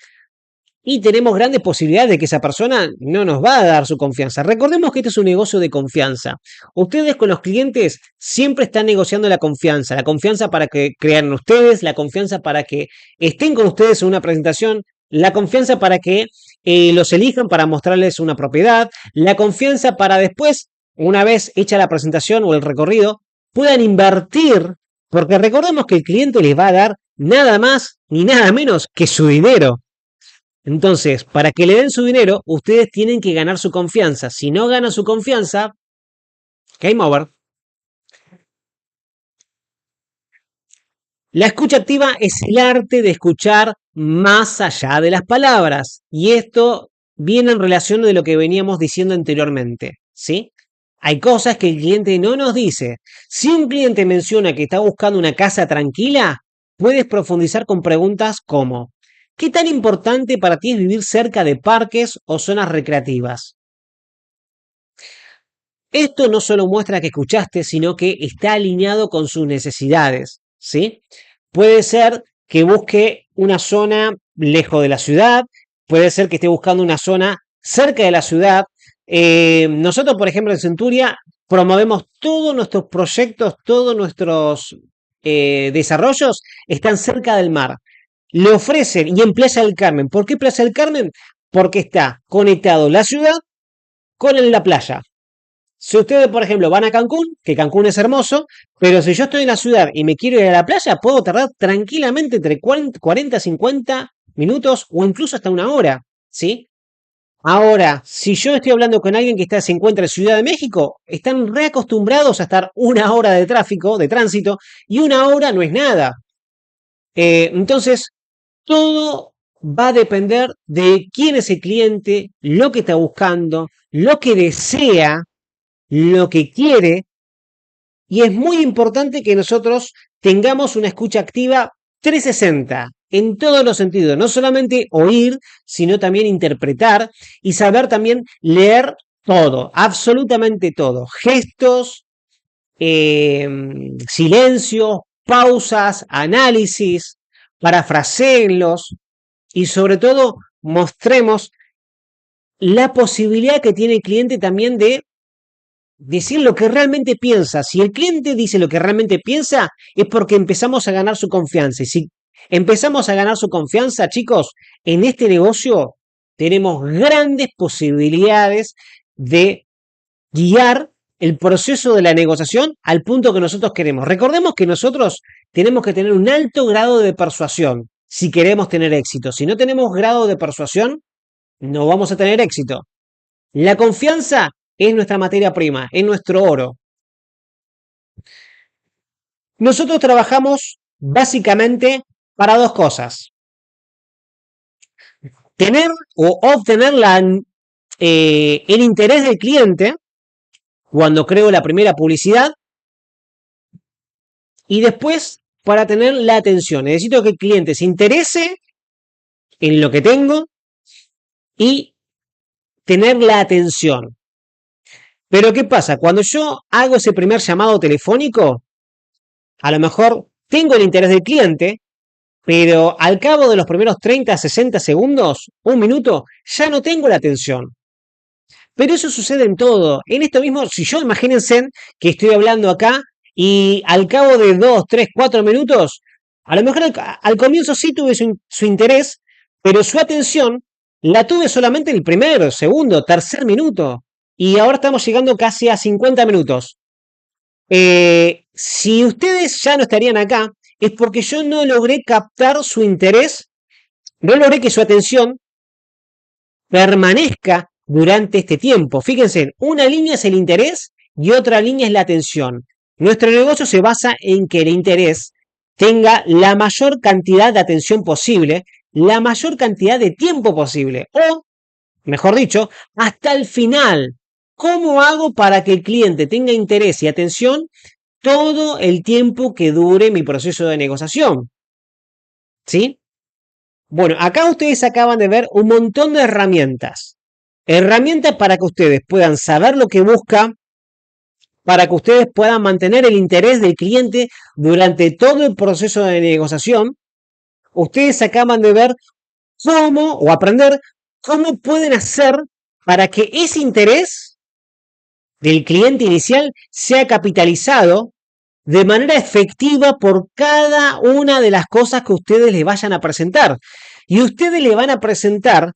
Speaker 1: y tenemos grandes posibilidades de que esa persona no nos va a dar su confianza. Recordemos que este es un negocio de confianza. Ustedes con los clientes siempre están negociando la confianza para que crean en ustedes, la confianza para que estén con ustedes en una presentación, la confianza para que los elijan para mostrarles una propiedad, la confianza para después, una vez hecha la presentación o el recorrido, puedan invertir, porque recordemos que el cliente les va a dar nada más ni nada menos que su dinero. Entonces, para que le den su dinero, ustedes tienen que ganar su confianza. Si no ganan su confianza, game over. La escucha activa es el arte de escuchar más allá de las palabras. Y esto viene en relación de lo que veníamos diciendo anteriormente, ¿sí? hay cosas que el cliente no nos dice. Si un cliente menciona que está buscando una casa tranquila, puedes profundizar con preguntas como: ¿qué tan importante para ti es vivir cerca de parques o zonas recreativas? Esto no solo muestra que escuchaste, sino que está alineado con sus necesidades, ¿sí? Puede ser que busque una zona lejos de la ciudad, puede ser que esté buscando una zona cerca de la ciudad. Nosotros, por ejemplo, en Centuria promovemos todos nuestros proyectos, todos nuestros desarrollos están cerca del mar. Le ofrecen, y en Playa del Carmen, ¿por qué Playa del Carmen? Porque está conectado la ciudad con la playa. Si ustedes, por ejemplo, van a Cancún, que Cancún es hermoso, pero si yo estoy en la ciudad y me quiero ir a la playa, puedo tardar tranquilamente entre 40, 50 minutos o incluso hasta una hora, ¿sí? Ahora, si yo estoy hablando con alguien que se encuentra en Ciudad de México, están reacostumbrados a estar una hora de tráfico, de tránsito, y una hora no es nada. Entonces, todo va a depender de quién es el cliente, lo que está buscando, lo que desea, lo que quiere, y es muy importante que nosotros tengamos una escucha activa 360 en todos los sentidos, no solamente oír, sino también interpretar y saber también leer todo, absolutamente todo, gestos, silencios, pausas, análisis, parafraseenlos y sobre todo mostremos la posibilidad que tiene el cliente también de decir lo que realmente piensa. Si el cliente dice lo que realmente piensa, es porque empezamos a ganar su confianza. Y si empezamos a ganar su confianza, chicos, en este negocio tenemos grandes posibilidades de guiar el proceso de la negociación al punto que nosotros queremos. Recordemos que nosotros tenemos que tener un alto grado de persuasión si queremos tener éxito. Si no tenemos grado de persuasión, no vamos a tener éxito. La confianza es nuestra materia prima, es nuestro oro. Nosotros trabajamos básicamente para dos cosas. Tener o obtener el interés del cliente cuando creo la primera publicidad y después para tener la atención. Necesito que el cliente se interese en lo que tengo y tener la atención. Pero ¿qué pasa? Cuando yo hago ese primer llamado telefónico, a lo mejor tengo el interés del cliente, pero al cabo de los primeros 30, 60 segundos, un minuto, ya no tengo la atención. Pero eso sucede en todo. En esto mismo, si yo imagínense que estoy hablando acá y al cabo de 2, 3, 4 minutos, a lo mejor al comienzo sí tuve su interés, pero su atención la tuve solamente el primero, segundo, tercer minuto. Y ahora estamos llegando casi a 50 minutos. Si ustedes ya no estarían acá, es porque yo no logré captar su interés, no logré que su atención permanezca durante este tiempo. Fíjense, una línea es el interés y otra línea es la atención. Nuestro negocio se basa en que el interés tenga la mayor cantidad de atención posible, la mayor cantidad de tiempo posible, o, mejor dicho, hasta el final. ¿Cómo hago para que el cliente tenga interés y atención todo el tiempo que dure mi proceso de negociación? ¿Sí? Bueno, acá ustedes acaban de ver un montón de herramientas. Herramientas para que ustedes puedan saber lo que busca, para que ustedes puedan mantener el interés del cliente durante todo el proceso de negociación. Ustedes acaban de ver cómo o aprender cómo pueden hacer para que ese interés del cliente inicial sea capitalizado de manera efectiva por cada una de las cosas que ustedes le vayan a presentar. Y ustedes le van a presentar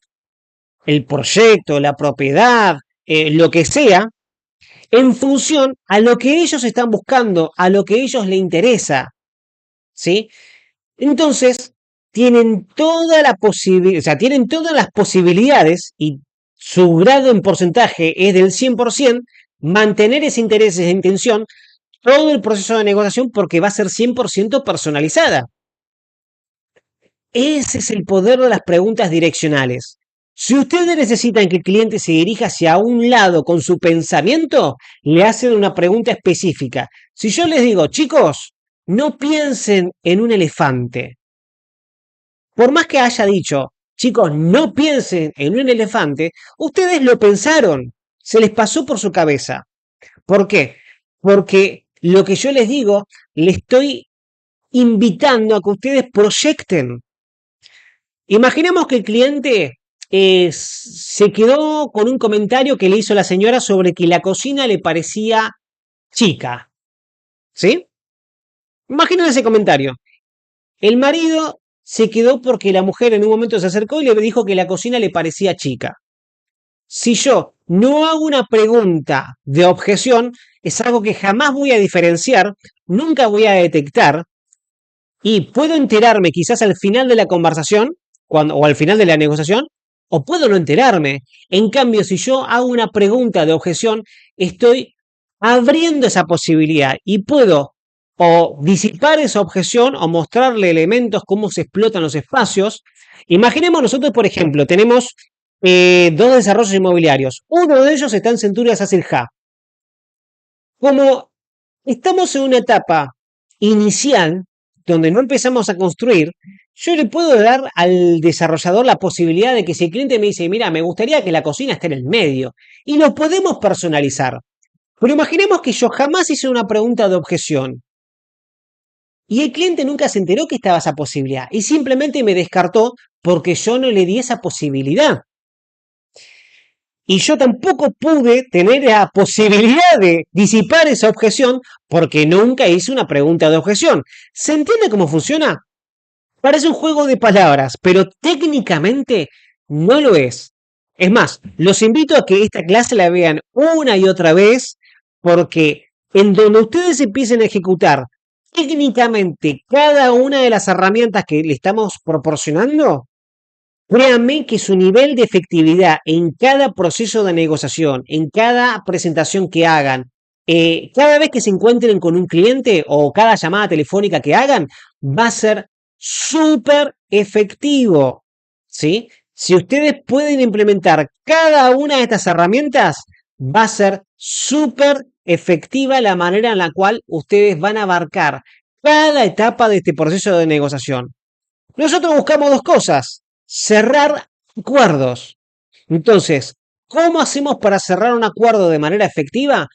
Speaker 1: el proyecto, la propiedad, lo que sea, en función a lo que ellos están buscando, a lo que a ellos les interesa. ¿Sí? Entonces, tienen toda la posibilidad, o sea, tienen todas las posibilidades y su grado en porcentaje es del 100%, mantener ese interés, esa intención, todo el proceso de negociación porque va a ser 100% personalizada. Ese es el poder de las preguntas direccionales. Si ustedes necesitan que el cliente se dirija hacia un lado con su pensamiento, le hacen una pregunta específica. Si yo les digo, chicos, no piensen en un elefante. Por más que haya dicho, chicos, no piensen en un elefante, ustedes lo pensaron, se les pasó por su cabeza. ¿Por qué? Porque lo que yo les digo, le estoy invitando a que ustedes proyecten. Imaginemos que el cliente se quedó con un comentario que le hizo la señora sobre que la cocina le parecía chica. ¿Sí? Imaginen ese comentario. El marido se quedó porque la mujer en un momento se acercó y le dijo que la cocina le parecía chica. Si yo no hago una pregunta de objeción, es algo que jamás voy a diferenciar, nunca voy a detectar y puedo enterarme quizás al final de la conversación o al final de la negociación, o puedo no enterarme. En cambio, si yo hago una pregunta de objeción, estoy abriendo esa posibilidad y puedo o disipar esa objeción o mostrarle elementos, cómo se explotan los espacios. Imaginemos nosotros, por ejemplo, tenemos dos desarrollos inmobiliarios. Uno de ellos está en Centurias Asilja. Como estamos en una etapa inicial donde no empezamos a construir, yo le puedo dar al desarrollador la posibilidad de que si el cliente me dice, mira, me gustaría que la cocina esté en el medio, y lo podemos personalizar. Pero imaginemos que yo jamás hice una pregunta de objeción y el cliente nunca se enteró que estaba esa posibilidad y simplemente me descartó porque yo no le di esa posibilidad. Y yo tampoco pude tener la posibilidad de disipar esa objeción porque nunca hice una pregunta de objeción. ¿Se entiende cómo funciona? Parece un juego de palabras, pero técnicamente no lo es. Es más, los invito a que esta clase la vean una y otra vez porque en donde ustedes empiecen a ejecutar técnicamente cada una de las herramientas que le estamos proporcionando, créanme que su nivel de efectividad en cada proceso de negociación, en cada presentación que hagan, cada vez que se encuentren con un cliente o cada llamada telefónica que hagan, va a ser súper efectivo. ¿Sí? Si ustedes pueden implementar cada una de estas herramientas, va a ser súper efectiva la manera en la cual ustedes van a abarcar cada etapa de este proceso de negociación. Nosotros buscamos dos cosas: cerrar acuerdos. Entonces, ¿cómo hacemos para cerrar un acuerdo de manera efectiva?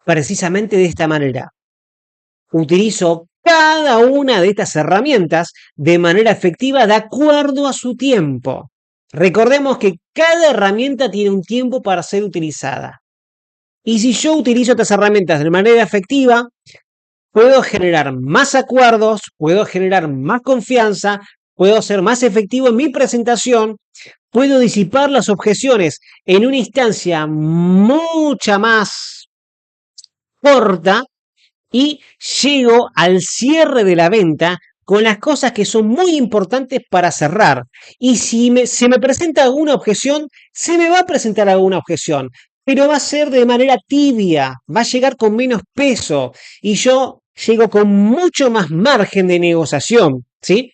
Speaker 1: Precisamente de esta manera. Utilizo cada una de estas herramientas de manera efectiva de acuerdo a su tiempo. Recordemos que cada herramienta tiene un tiempo para ser utilizada. Y si yo utilizo estas herramientas de manera efectiva, puedo generar más acuerdos, puedo generar más confianza, puedo ser más efectivo en mi presentación, puedo disipar las objeciones en una instancia mucha más corta y llego al cierre de la venta con las cosas que son muy importantes para cerrar. Y si se me presenta alguna objeción, se me va a presentar alguna objeción, pero va a ser de manera tibia, va a llegar con menos peso y yo llego con mucho más margen de negociación, ¿sí?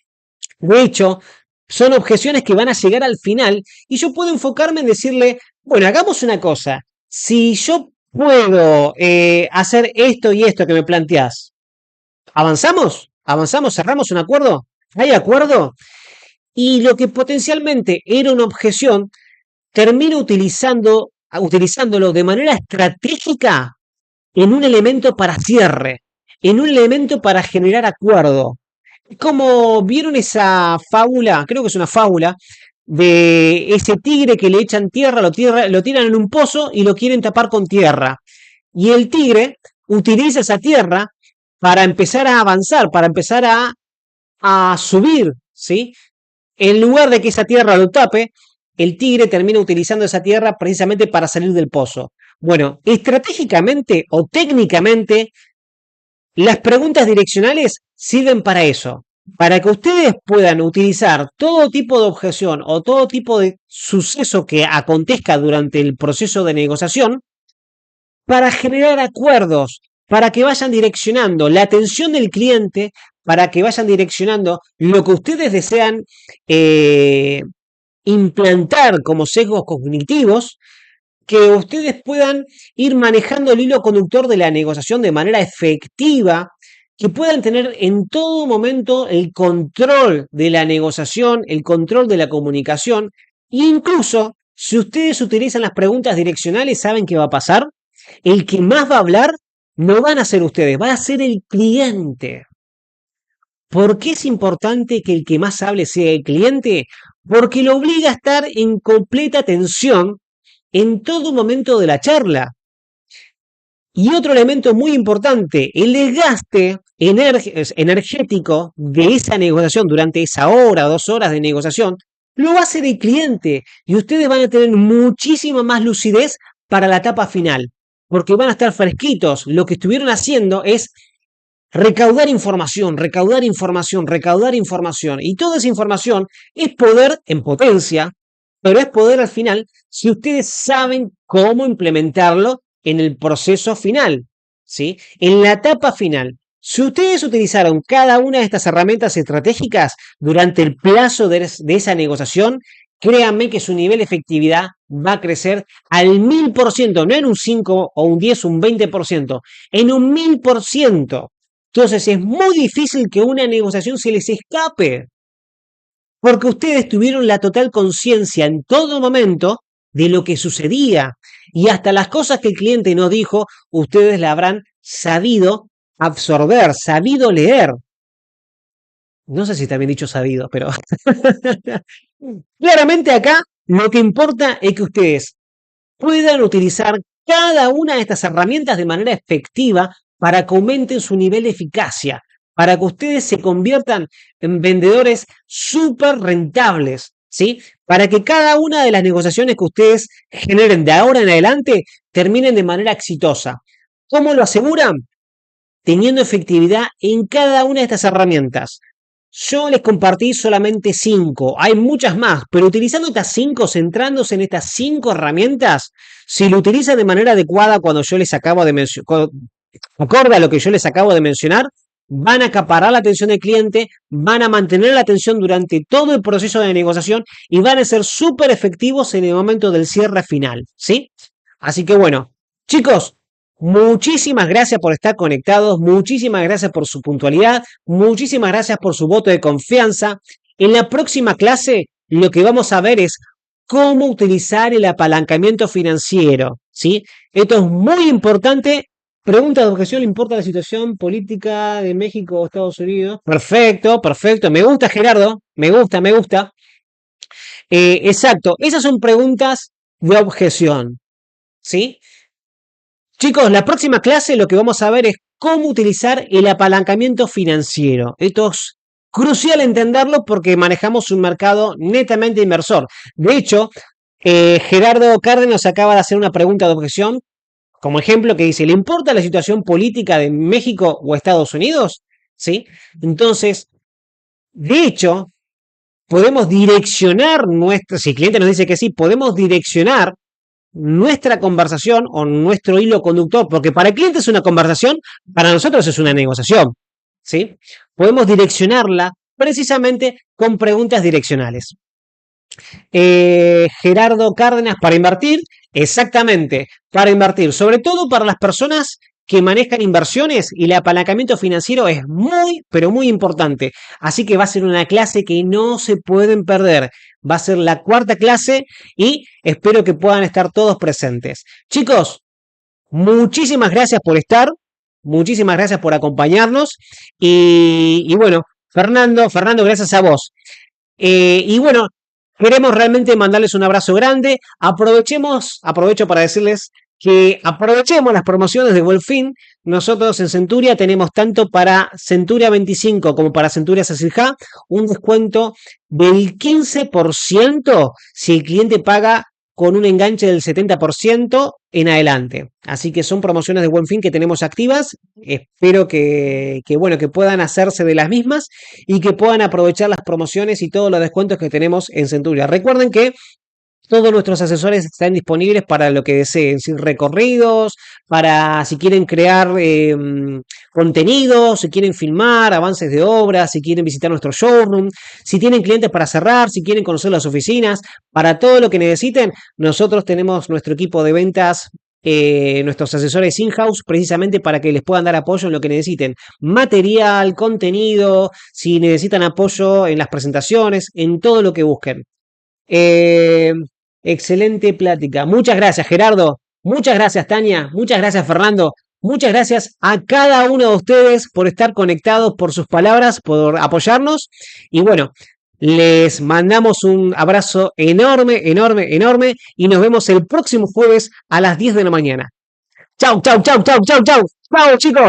Speaker 1: De hecho, son objeciones que van a llegar al final y yo puedo enfocarme en decirle, bueno, hagamos una cosa, si yo puedo hacer esto y esto que me planteás, ¿avanzamos? ¿Avanzamos? ¿Cerramos un acuerdo? ¿Hay acuerdo? Y lo que potencialmente era una objeción, termino utilizándolo de manera estratégica en un elemento para cierre, en un elemento para generar acuerdo. Como vieron esa fábula, creo que es una fábula, de ese tigre que le echan tierra, lo tiran en un pozo y lo quieren tapar con tierra. Y el tigre utiliza esa tierra para empezar a avanzar, para empezar a subir, ¿sí? En lugar de que esa tierra lo tape, el tigre termina utilizando esa tierra precisamente para salir del pozo. Bueno, estratégicamente o técnicamente, las preguntas direccionales sirven para eso, para que ustedes puedan utilizar todo tipo de objeción o todo tipo de suceso que acontezca durante el proceso de negociación para generar acuerdos, para que vayan direccionando la atención del cliente, para que vayan direccionando lo que ustedes desean implantar como sesgos cognitivos que ustedes puedan ir manejando el hilo conductor de la negociación de manera efectiva, que puedan tener en todo momento el control de la negociación, el control de la comunicación, e incluso si ustedes utilizan las preguntas direccionales, ¿saben qué va a pasar? El que más va a hablar no van a ser ustedes, va a ser el cliente. ¿Por qué es importante que el que más hable sea el cliente? Porque lo obliga a estar en completa atención en todo momento de la charla. Y otro elemento muy importante, el desgaste energético de esa negociación durante esa hora o 2 horas de negociación, lo va a hacer el cliente y ustedes van a tener muchísima más lucidez para la etapa final, porque van a estar fresquitos. Lo que estuvieron haciendo es recaudar información, recaudar información, recaudar información. Y toda esa información es poder en potencia, pero es poder al final si ustedes saben cómo implementarlo en el proceso final, ¿sí? En la etapa final. Si ustedes utilizaron cada una de estas herramientas estratégicas durante el plazo de esa negociación, créanme que su nivel de efectividad va a crecer al 1000%, no en un 5 o un 10 o un 20%, en un 1000%. Entonces es muy difícil que una negociación se les escape, porque ustedes tuvieron la total conciencia en todo momento de lo que sucedía y hasta las cosas que el cliente no dijo, ustedes la habrán sabido absorber, sabido leer. No sé si está bien dicho sabido, pero claramente acá lo que importa es que ustedes puedan utilizar cada una de estas herramientas de manera efectiva para que aumenten su nivel de eficacia, para que ustedes se conviertan en vendedores súper rentables, ¿sí? Para que cada una de las negociaciones que ustedes generen de ahora en adelante terminen de manera exitosa. ¿Cómo lo aseguran? Teniendo efectividad en cada una de estas herramientas. Yo les compartí solamente 5, hay muchas más, pero utilizando estas 5, centrándose en estas 5 herramientas, si lo utilizan de manera adecuada cuando yo les acabo de mencionar, acorde a lo que yo les acabo de mencionar, van a acaparar la atención del cliente, van a mantener la atención durante todo el proceso de negociación y van a ser súper efectivos en el momento del cierre final, ¿sí? Así que bueno, chicos, muchísimas gracias por estar conectados, muchísimas gracias por su puntualidad, muchísimas gracias por su voto de confianza. En la próxima clase lo que vamos a ver es cómo utilizar el apalancamiento financiero, ¿sí? Esto es muy importante. Pregunta de objeción, ¿le importa la situación política de México o Estados Unidos? Perfecto, perfecto. Me gusta, Gerardo. Me gusta, me gusta. Exacto. Esas son preguntas de objeción, ¿sí? Chicos, la próxima clase lo que vamos a ver es cómo utilizar el apalancamiento financiero. Esto es crucial entenderlo porque manejamos un mercado netamente inversor. De hecho, Gerardo Cárdenas acaba de hacer una pregunta de objeción, como ejemplo, que dice, ¿le importa la situación política de México o Estados Unidos? ¿Sí? Entonces, de hecho, podemos direccionar si el cliente nos dice que sí, podemos direccionar nuestra conversación o nuestro hilo conductor, porque para el cliente es una conversación, para nosotros es una negociación, ¿sí? Podemos direccionarla precisamente con preguntas direccionales. Gerardo Cárdenas, para invertir, exactamente, para invertir, sobre todo para las personas que manejan inversiones y el apalancamiento financiero es muy, pero muy importante. Así que va a ser una clase que no se pueden perder. Va a ser la 4ª clase y espero que puedan estar todos presentes. Chicos, muchísimas gracias por estar, muchísimas gracias por acompañarnos y bueno, Fernando, gracias a vos. Y bueno, queremos realmente mandarles un abrazo grande. Aprovecho para decirles que aprovechemos las promociones de Wolfin. Nosotros en Centuria tenemos tanto para Centuria 25 como para Centuria Cecilja un descuento del 15% si el cliente paga con un enganche del 70% en adelante. Así que son promociones de Buen Fin que tenemos activas. Espero bueno, que puedan hacerse de las mismas y que puedan aprovechar las promociones y todos los descuentos que tenemos en Centuria. Recuerden que todos nuestros asesores están disponibles para lo que deseen, sin recorridos, para si quieren crear contenido, si quieren filmar, avances de obra, si quieren visitar nuestro showroom, si tienen clientes para cerrar, si quieren conocer las oficinas, para todo lo que necesiten, nosotros tenemos nuestro equipo de ventas, nuestros asesores in-house, precisamente para que les puedan dar apoyo en lo que necesiten. Material, contenido, si necesitan apoyo en las presentaciones, en todo lo que busquen. Eh, Excelente plática. Muchas gracias, Gerardo. Muchas gracias, Tania. Muchas gracias, Fernando. Muchas gracias a cada uno de ustedes por estar conectados, por sus palabras, por apoyarnos. Y bueno, les mandamos un abrazo enorme, enorme, enorme. Y nos vemos el próximo jueves a las 10 de la mañana. Chau, chau, chau, chau, chau, chau. Chau, chicos.